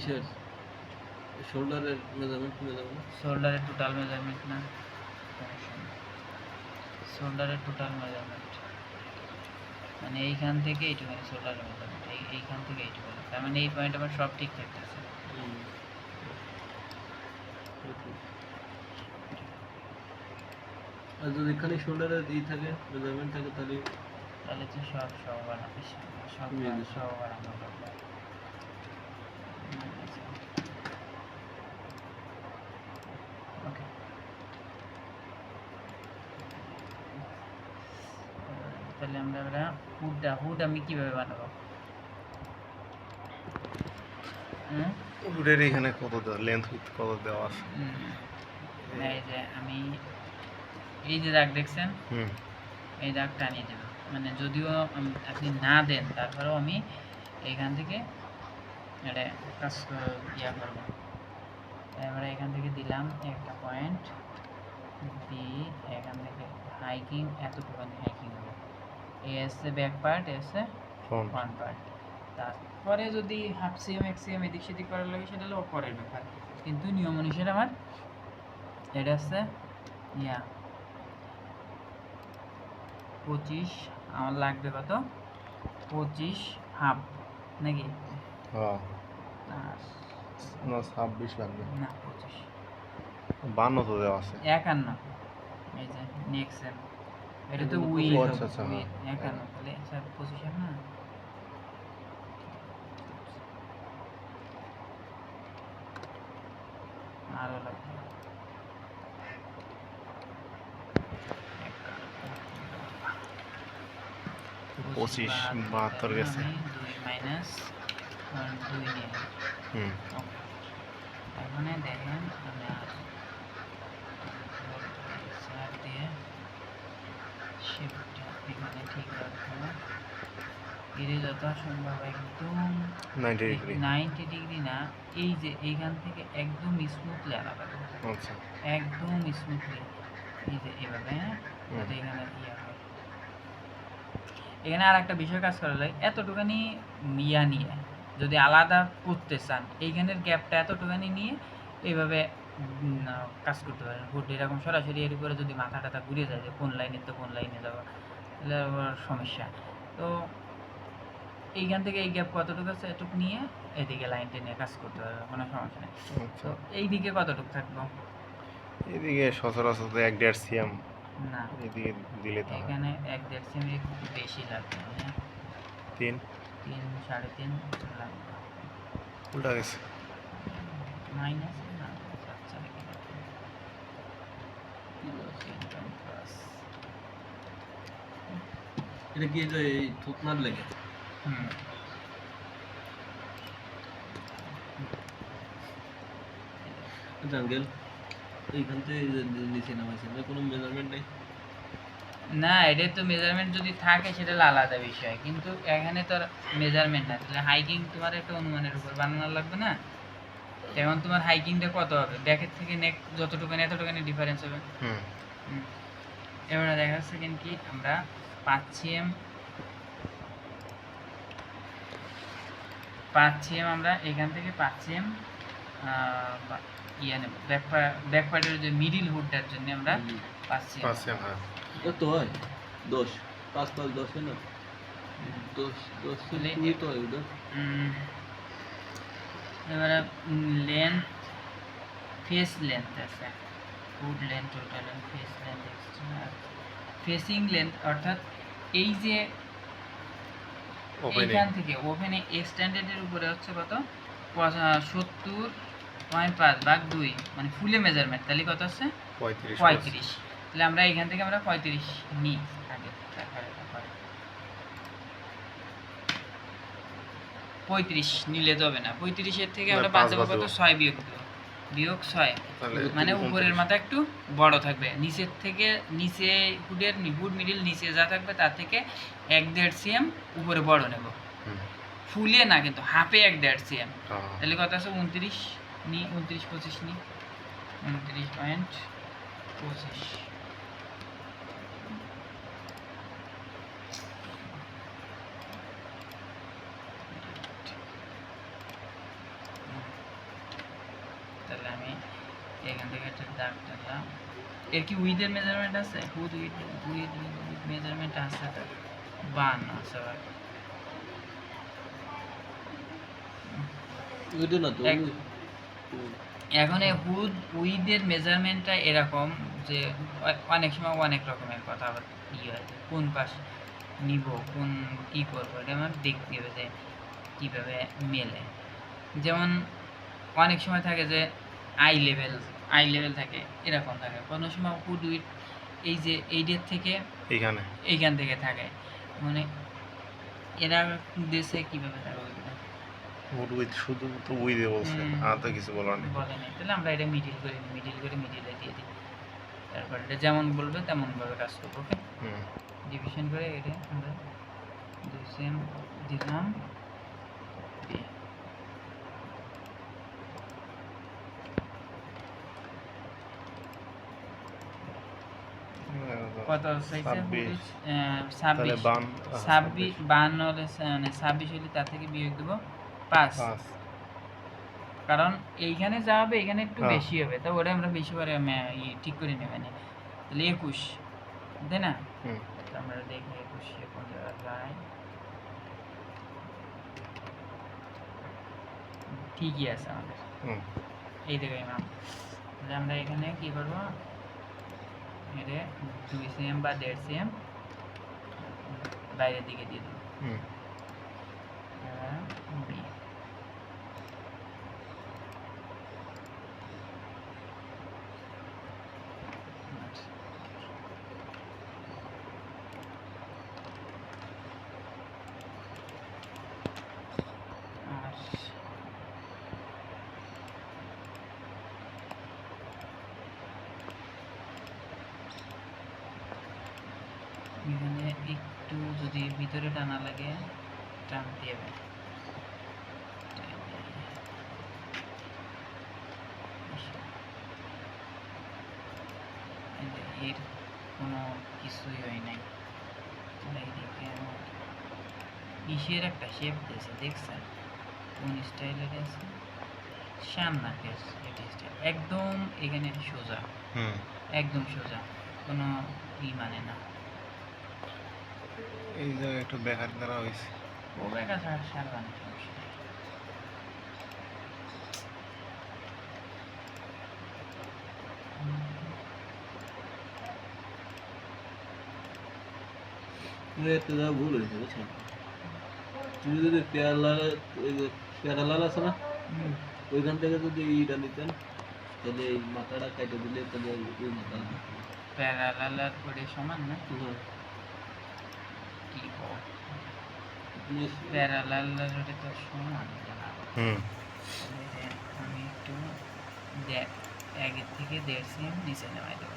শোল্ডারের মেজারমেন্ট কমে যাবে না? শোল্ডারের টোটাল মেজারমেন্ট না, সমস্যা নেই। শোল্ডারের টোটাল মেজারমেন্ট মানে এইখান থেকে এইটুখানি শোল্ডারের মেজারমেন্ট, এইখান থেকে এইটুখানি, তার মানে এই পয়েন্ট আমার সব ঠিক থাকতেছে। আর যদি খালি শোল্ডারের থাকে মেজারমেন্ট থাকে তাহলে তাহলে তো সব বানাবে, সব কমিয়ে দিছে। সব বানানো লাগবে। ওকে, তাহলে আমরা হুড আমি কিভাবে বানাবো? উডের এখানে কত দেওয়া লেন্থ কত দেওয়া আছে এই যে আমি এই যে দাগ দেখছেন, হুম এই দাগ টানিয়ে দেব, মানে যদিও আপনি না দেন তারপরেও আমি এইখান থেকে এটা কাজ ইয়া করবো। এবারে এখান থেকে দিলাম একটা পয়েন্ট, দিয়ে এখান থেকে হাইকিং এতটুকুনি হাইকিং হবে, এ এসে ব্যাক পার্ট, এসে ফ্রন্ট ফ্রন্ট পার্ট। তারপরে যদি হাফ সিএম এক সিএম এদিক সেদিক করার লাগে সেটা হলো পরের ব্যাপার, কিন্তু নিয়ম অনুসারে আমার এটা হচ্ছে ইয়া 25, আমার লাগবে কত 25 হাফ নাকি? হ্যাঁ আর না 26 লাগবে না 25 52 তো দেওয়া আছে 51, এই যে নেক্সট এটা তো এটা তো উইথ, আচ্ছা, আচ্ছা, হ্যাঁ। 51, তাহলে স্যার 25 না, আরও লাগবে 25 72 গেছে 2 মাইনাস 2 নিয়ে, হুম এখানে দেখেন আমি স্যার দিয়ে শিফট এখানে ঠিক রাখবো, এর যত সম্ভব একদম 90 ডিগ্রি 90 ডিগ্রি না, এই যে এইখান থেকে একদম স্মুথলি আলাদা করবো, আচ্ছা একদম স্মুথলি, এই যে এভাবে, হ্যাঁ যাতে এখানে ইয়া হয়। এখানে আর একটা বিষয় কাজ করা যায়, এতটুখানি ইয়া নিয়ে যদি আলাদা করতে চান, এইখানের গ্যাপটা এতটুখানি নিয়ে এইভাবে কাজ করতে পারেন। হুড এরকম সরাসরি এর উপরে যদি মাথা টাথা ঘুরে যায় যে কোন লাইনে তো কোন লাইনে যাবো, তাহলে আবার সমস্যা। তো এইখান থেকে এই গ্যাপ কতটুকু আছে এটুকু নিয়ে এদিকে লাইন টেনে কাজ করতে পারবে, কোনো সমস্যা নেই। আচ্ছা তো এই দিকে কতটুকু থাকবো, এদিকে সচরাচর তো 1.5 সিএম না এদিকে দিলে তো হয় এখানে 1.5 সেমি একটু বেশি লাগবে, হ্যাঁ 3 3 3.5 লাগবে, উল্টা গেছে মাইনাস না আচ্ছা নাকি প্লাস, এটা কি যে এই থুতনার লেগে জাঙ্গেল এইখান থেকে নিচে নামাইছে না, কোনো মেজারমেন্ট নেই? না, এটা তো মেজারমেন্ট যদি থাকে সেটা আলাদা বিষয়, কিন্তু এখানে তো মেজারমেন্ট না, তাহলে হাইকিং তোমার একটা অনুমানের উপর বানানো লাগবে না। এখন তোমার হাইকিংটা কত হবে, ব্যাকের থেকে নেক যতটুকুনি এতটুকুনি ডিফারেন্স হবে। হুম হুম। এবারে দেখা যাচ্ছে কি আমরা 5 সিএম আমরা এখান থেকে 5 সিএম ইয়ে নেব, ব্যাক পার্টের যে মিডিল হুডটার জন্য আমরা 5 সিএম। পাচ্ছেন হ্যাঁ কত হয় 10 5 5 10 হয় না 10 10 তাহলে কুড়ি তো হয় ওটা এবারে লেন্থ, ফেস লেন্থ আছে, hood length, total length, face length, extra facing length, অর্থাৎ এই যে ওপেনিং এইখান থেকে ওপেনে এক্সটেন্ডেডের উপরে হচ্ছে কত 70.5 ভাগ 2, মানে ফুলে মেজারমেন্ট, তাহলে কত আছে 35 35। তাহলে আমরা এখান থেকে আমরা 35 নিই আগে, তারপরে 35 নিলে তো হবে না, 35-এর থেকে আমরা না, 5 5 দেবো বাদ কত দেবো। 6 বিয়োগ দেবো, বিয়োগ 6, তাহলে মানে 29। উপরের মাথা একটু বড় থাকবে, নিচের থেকে নিচে হুড মিডিল নিচে যা থাকবে তার থেকে 1.5 সিএম উপরে বড় নেব, হুম, ফুলে না কিন্তু হাফে 1.5 সিএম। হ্যাঁ, তাহলে কত আছে 29 নি, 29-25 নি, 29.25। তাহলে আমি এখান থেকে একটা দাগ টানলাম। এর কি উইথের মেজারমেন্ট আছে, হুড উইথ মেজারমেন্ট আছে, 52 আছে আবার। ওইটা না তো এক- এখন এই হুড উইথের মেজারমেন্টটা এরকম যে অনেক সময় অনেক রকমের কথা আবার ইয়ে হয়, কোন পাশ নিব, কোন কি করবো, এটা আমার দেখতে হবে যে কীভাবে মেলে। যেমন অনেক সময় থাকে যে আই লেভেল থাকে, এরকম থাকে, কোনো সময় হুড উইথ এই যে এইটার থেকে এইখানে এইখান থেকে থাকে, মানে এরা দেশে কীভাবে থাকে ওইগুলো উড উইথ শুধু তো উইদে বলছে আর তো কিছু বলার নেই বলে নেই। তাহলে আমরা এটা মিডিলে দিয়ে দিই, তারপর এটা যেমন বলবে তেমনভাবে কাজ করবো। ওকে, হুম ডিভিশন করে এটা আমরা 2 সেম দিলাম, দিয়ে কত চাইছে 26 26, তাহলে 52 হলে মানে 26 হলে তার থেকে বিয়োগ দেবো 5, 5 কারণ এইখানে যা হবে এখানে একটু হ্যাঁ। বেশি হবে, তো ওটা আমরা বেশি করে ঠিক করে নেবে না, তাহলে 21, তাই না? হুম তো আমরা দেখি 21 কোন জায়গায় যায়, ঠিকই আছে আমাদের হুম এই জায়গায় ম্যাম। তাহলে আমরা এখানে কি করবো, এটা 2 সিএম বা 1.5 সিএম বাইরের দিকে দিয়ে দেবো, হুম বি। আর এখানে একটু যদি ভিতরে টানা লাগে টানতে হবে, এর কোনো কিছুই হয় নাই, এইদিকে আমার ইসের একটা শেপ দিয়েছে দেখছেন, কোন স্টাইলের আছে, সামনা ফেস, এটা স্টাইল একদম এখানে সোজা, হুম একদম সোজা, কোনো মানে না, এই জায়গায় একটু ব্যাঘাত করা হয়েছে ও বেকা ছাড়া সারবানি সমস্যা নেই। একটা যা ভুল হয়েছে বুঝছেন তুমি যদি প্যারালাল আছে না ওইখান থেকে যদি ইটা নিতেন তাহলে এই মাথাটা কেটে দিলে তাহলে ওই মাথা প্যারালালার করে সমান না, কি প্যারালালার তো সমান না, হুম তাহলে আমি একটু আগের থেকে 1.5 সিএম নিচে নেওয়াই দেবো,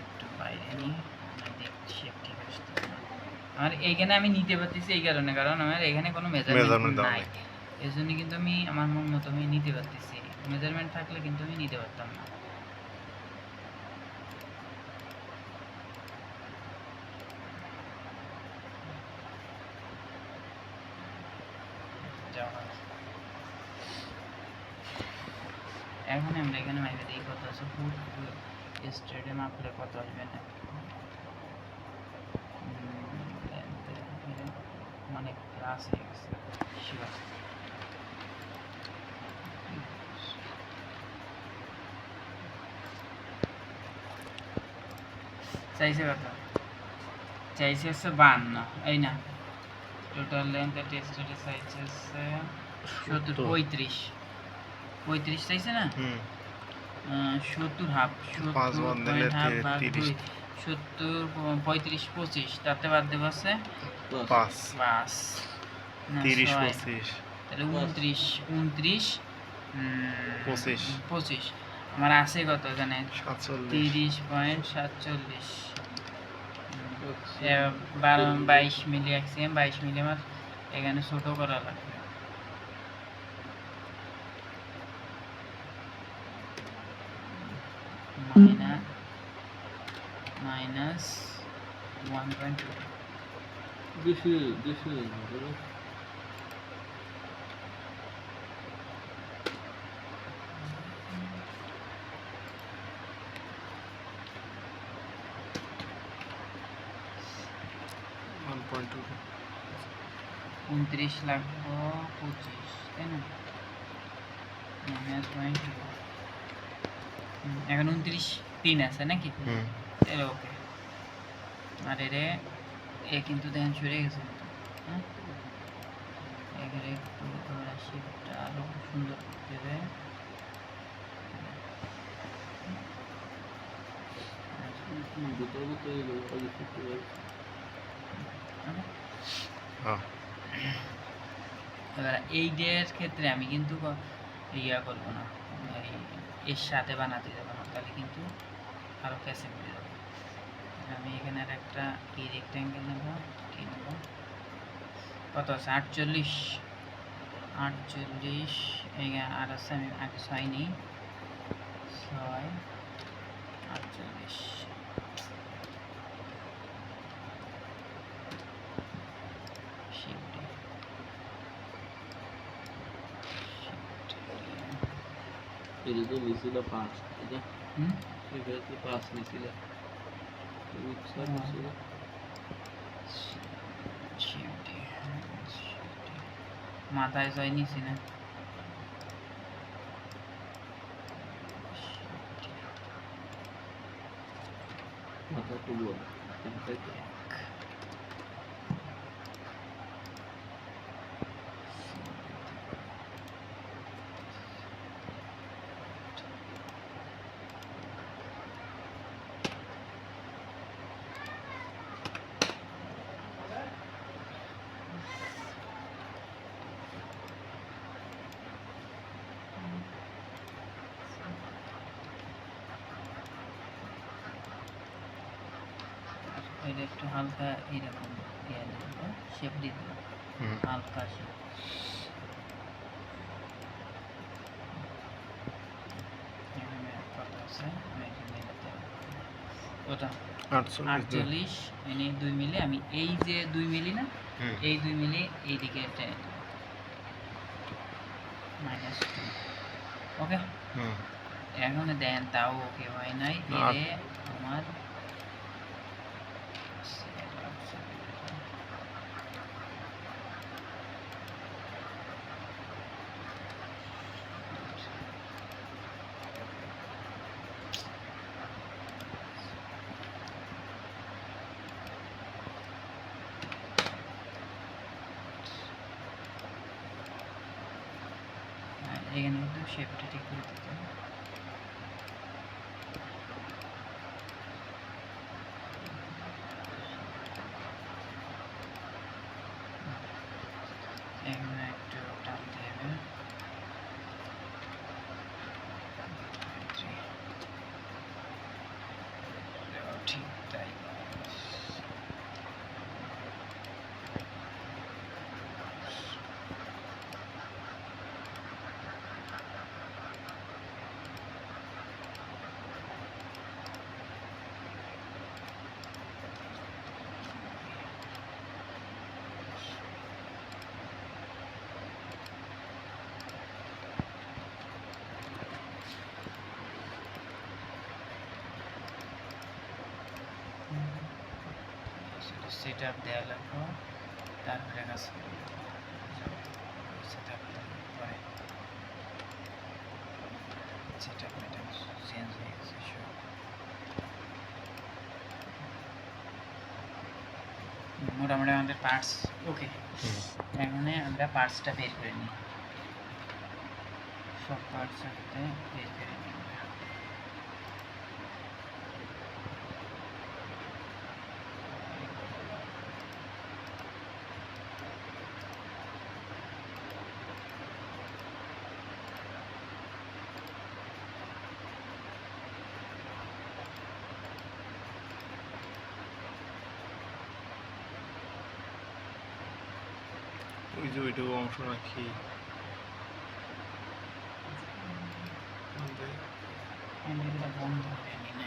একটু বাইরে নিই, দেখছি ঠিক আসছে না। আমার এইখানে আমি নিতে পারতেছি এই কারণে, কারণ আমার এখানে কোনো Measurement মেজারমেন্ট দেওয়া নাই, নাই। এই জন্য কিন্তু আমি আমার মন মতো আমি নিতে পারতেছি। মেজারমেন্ট থাকলে কিন্তু আমি নিতে পারতাম না। এখন আমরা এখানে মাইপে দিই কত আছে, ফুট স্ট্রেটে মাপলে কত আসবে না, অনেক ক্লাস হয়ে গেছে। শিওর চাইছে কত, চাইছে হচ্ছে 52, এই না টোটাল লেন্থ টেস্টের সাইজ হচ্ছে 35 চাইছে না, 70 হাফ, 5 বাদ দিলে 70.5 35 25, তাতে বাদ দেবো আছে 5 5 30 25 তাহলে 29 25 আমার আছে কত এখানে 47 30.47, 22 মিলি এক্সএম, 22 মিলি আমার এখানে ছোট করা লাগবে। মাইনাস 1.2, বেশি বেশি ধরো 29 লাগবো 25, তাই না, -0.2, এখন 29.3 আছে নাকি, তাহলে ওকে। আর এরে এ কিন্তু দেখেন সরে গেছে কিন্তু, হ্যাঁ এখানে একটু তোমরা শিফটটা আরো সুন্দর করতে হবে। দুটোর মতো আগে করতে পারি। এবার এই ডের ক্ষেত্রে আমি কিন্তু ইয়া করবো না, এর সাথে বানাতে যাবো না, তাহলে কিন্তু আরও ক্যাসে মিলে যাবে। আমি এখানে আর একটা কি রেক্ট্যাঙ্গেল নেব, কি নেব কত আছে 48 এই আর আছে, আমি আগে 6 নিই, 6 48 এটা তো নিছিল 5, এটা এটা তো 5 নিছিল, উৎসাহ নিছিল মাথায় 6 নিছি না, মাথা তো বড় তাই তো। এটা একটু হালকা এইরকম দিয়ে দেবো, শেপ দিয়ে দেবো, হালকা শেপ। এখানে কত আছে, ওটা 48 এনে 2 মিলি, আমি এই যে 2 মিলি না, এই 2 মিলি এইদিকে টেনে দেবো, -2, ওকে। এখন দেন তাও ওকে হয় নাই, না। এরে আমার এখানে কিন্তু শেপটা ঠিক করে দিতে হবে। এখানে একটু টানতে হবে। ঠিক তাই। সেট আপ দেওয়া লাগবে, তারপরে কাজ সেট আপ পরে সেট আপ ম্যাটার চেঞ্জ হয়ে গেছে সব। মোটামুটি আমাদের পার্টস ওকে। এখানে আমরা পার্টসটা বের করে নিই, সব পার্টস সাথে বের করে নিই আমরা। ওই যে ওইটুকু অংশ নাকি এগুলো বন্ধ করে নিই না,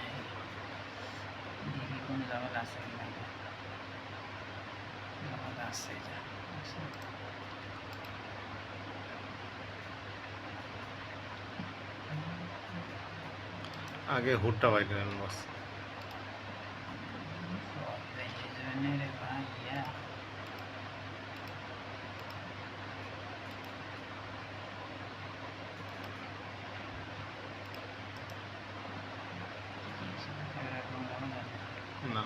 দেখি কোনো ঝামেলা আছে কি না। ঝামেলা আছে যা আগে হুডটা বাই করেন বস। রে ভাইয়া। না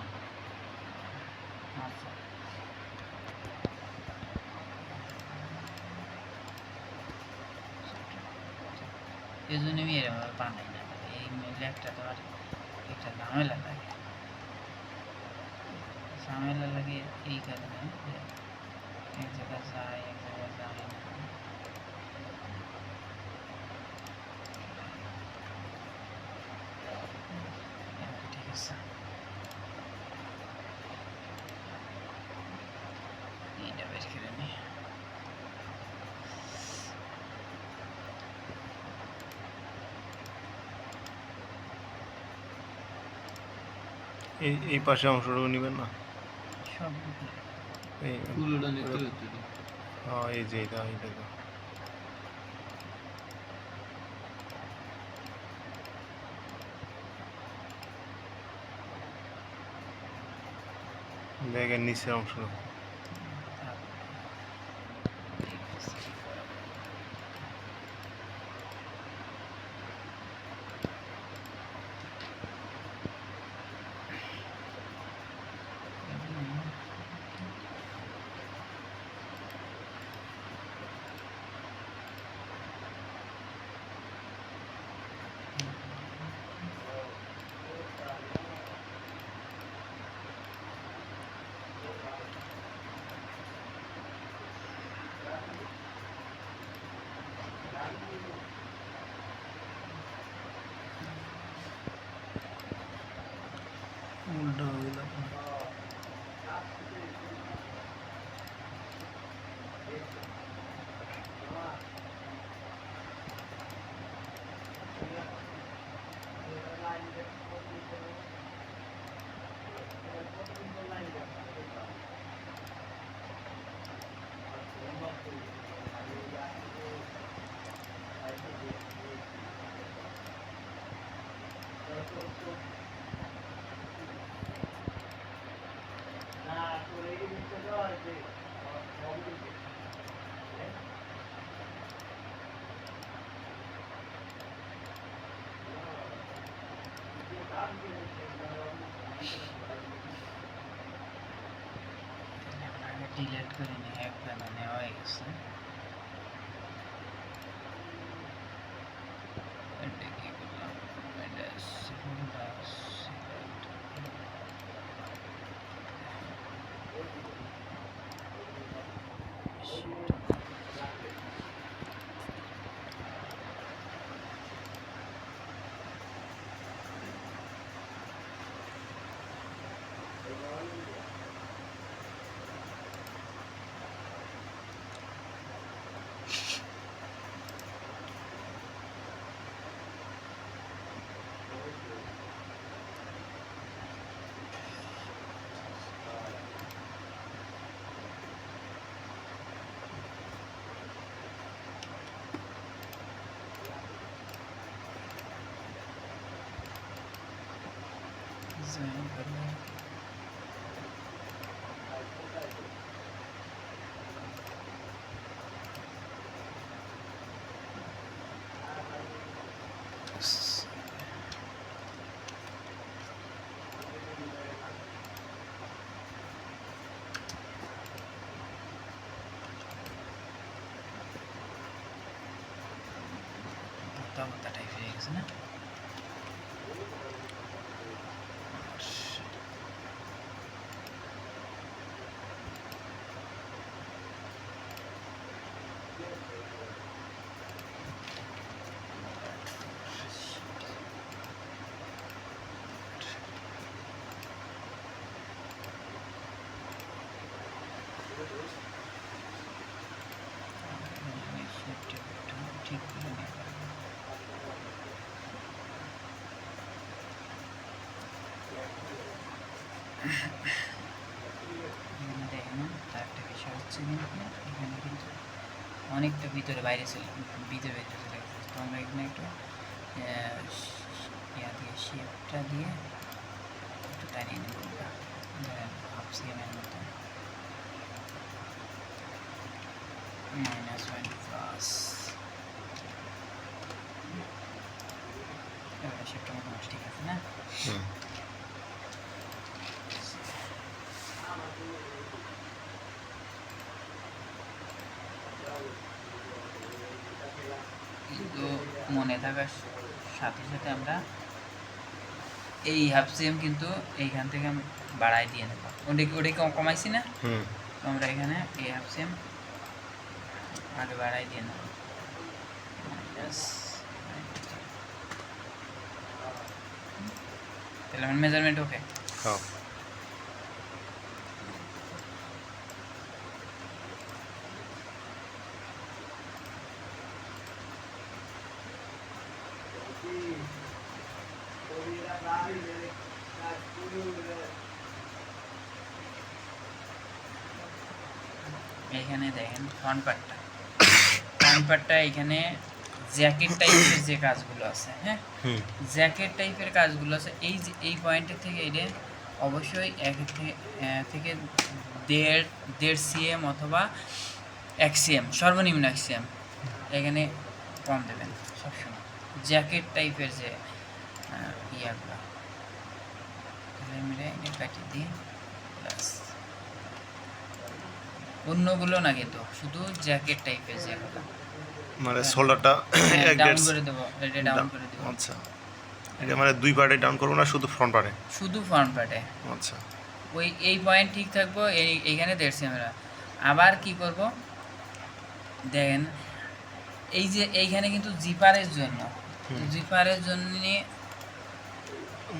আচ্ছা, এই জন্য আমি এরকম বানাই না, এই লেখটা তোমার একটা ঝামেলা লাগে, ঝামেলা লাগে এই কারণে যে এক জায়গায় যায় এক জায়গায় যায় না। ঠিক আছে, এইটা বের করে নিই। এই পাশে অংশটুকু নেবেন না, সব এই পুরোটা নিতে হচ্ছে তো। হ্যাঁ এই যে এটা তো ব্যাগের নিচের অংশ। উল্টা হয়ে গেল। ডিলিট করে নিয়ে একবার নেওয়া হয়ে গেছে। এটা কি করলাম, এটা ডিজাইন করলাম। ভর্তা টাইপ হয়ে গেছে না? ঠিক করে নিয়ে এখানে দেখেন তারটা বিষয় হচ্ছে কিন্তু এখানে কিন্তু অনেকটা ভিতরে বাইরে চলে চলে গেছে। তো আমরা এখানে একটু ইয়া দিয়ে শেপটা দিয়ে একটু টানিয়ে নেব, ধরেন হাফ সিএমের মতো -1 এবার শেপটা মোটামুটি ঠিক আছে না? কিন্তু মনে থাকার সাথে সাথে আমরা এই হাফ সিএম কিন্তু এইখান থেকে বাড়াই দিয়ে নেব। ওটাকে কমাইছি না, তো আমরা এখানে এই হাফ সিএম আগে বাড়াই দিয়ে নেব। তাহলে আমার মেজারমেন্ট ওকে। এখানে দেখেন ফ্রন্ট পার্টটা এখানে জ্যাকেট টাইপের যে কাজগুলো আছে, হ্যাঁ জ্যাকেট টাইপের কাজগুলো আছে, এই যে এই পয়েন্টের থেকে এটা অবশ্যই 1 থেকে 1.5 সিএম অথবা 1 সিএম, সর্বনিম্ন 1 সিএম এখানে কম দেবেন সবসময় জ্যাকেট টাইপের যে ইয়াগুলো। মিলে কাটিয়ে দিই প্লাস অন্যগুলো না, কিন্তু শুধু জ্যাকেট টাইপের যেগুলো মানে শোল্ডারটা ডাউন করে দেবো, এটা ডাউন করে দেবো। আচ্ছা, এটা মানে দুই পার্টে ডাউন করব না, শুধু ফ্রন্ট পার্টে? শুধু ফ্রন্ট পার্টে। আচ্ছা, ওই এই পয়েন্ট ঠিক থাকবো, এইখানে 1.5 সিএম। আবার কি করব দেখেন, এই যে এইখানে কিন্তু জিপারের জন্য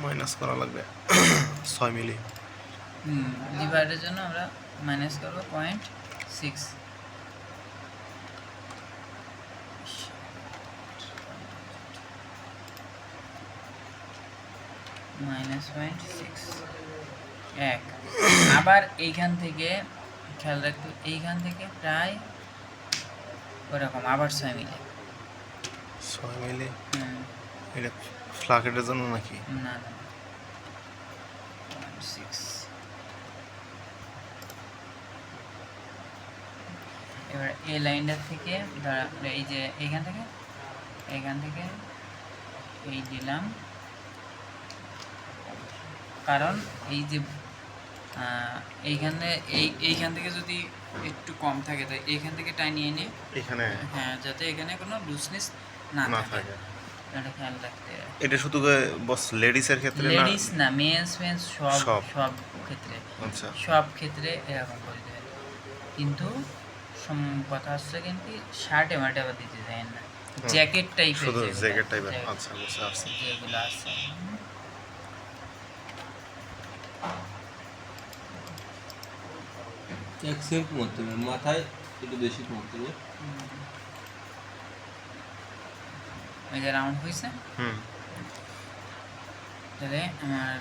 মাইনাস করা লাগবে 6 মিলি। জিপারের জন্য আমরা মাইনাস করবো 0.6। -0.6 আবার এইখান থেকে খেয়াল রাখতে, এইখান থেকে প্রায় ওরকম আবার 6 মিলি। 6 মিলি এটা ফ্ল্যাকেটের জন্য নাকি? না 0.6। এবার এই লাইনটার থেকে ধরা, এই যে এইখান থেকে এই দিলাম, কারণ এই যে এইখানে এইখান থেকে যদি একটু কম থাকে তো এইখান থেকে টাইনিয়ে এনে এখানে হ্যাঁ যাতে এখানে কোনো লুজনেস না না থাকে থাকে। এটা খেয়াল রাখতে হবে। এটা শুধু বস লেডিসের ক্ষেত্রে না? লেডিস না মেন্স সব সব। সব ক্ষেত্রে আচ্ছা সব ক্ষেত্রে এরকম করে দেবেন, কিন্তু কথা হচ্ছে কিন্তু শার্টে মার্টে আবার দিতে দেন না, জ্যাকেট টাইপের শুধু জ্যাকেট টাইপের। আচ্ছা বুঝতে পারছি। যেগুলো আছে এক সেম কমাতে হবে, মাথায় একটু বেশি কমাতে হবে। ওই যে রাউন্ড হয়েছে হুম তাহলে আমার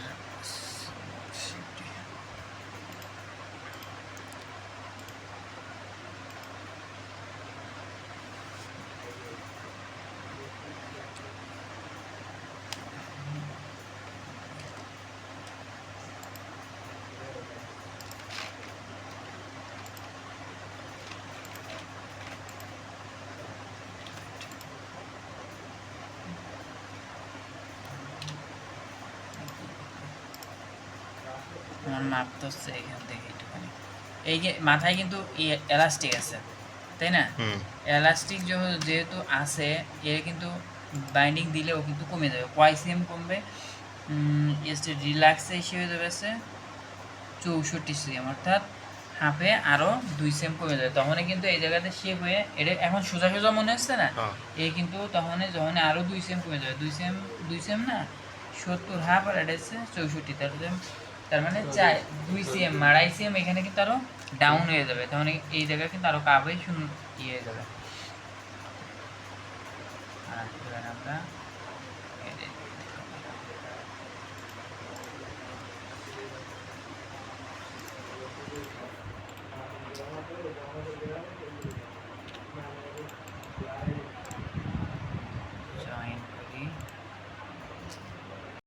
আমার মাপ তো হচ্ছে এখান থেকে একটুখানি, এই যে মাথায় কিন্তু এলাস্টিক আছে তাই না, হুম এলাস্টিক যেহেতু আছে এর কিন্তু বাইন্ডিং দিলেও কিন্তু কমে যাবে, কয় সিএম কমবে, এসটি রিল্যাক্সে হিসেবে দেবে আছে 64 সিএম, অর্থাৎ হাফে আরও 2 সিএম কমে যাবে, তখনই কিন্তু এই জায়গাতে শেপ হয়ে এটা এখন সোজা সোজা মনে হচ্ছে না, হ্যাঁ এই কিন্তু তখন যখন আরও 2 সিএম কমে যাবে, 2 সিএম না 70 হাফ আর এটা হচ্ছে 64, তার মানে 2 সিএম 2.5 সিএম এখানে কিন্তু আরও ডাউন হয়ে যাবে, তখন এই জায়গায় কিন্তু আরও কাপ হয়ে ইয়ে হয়ে যাবে। আর এবার আমরা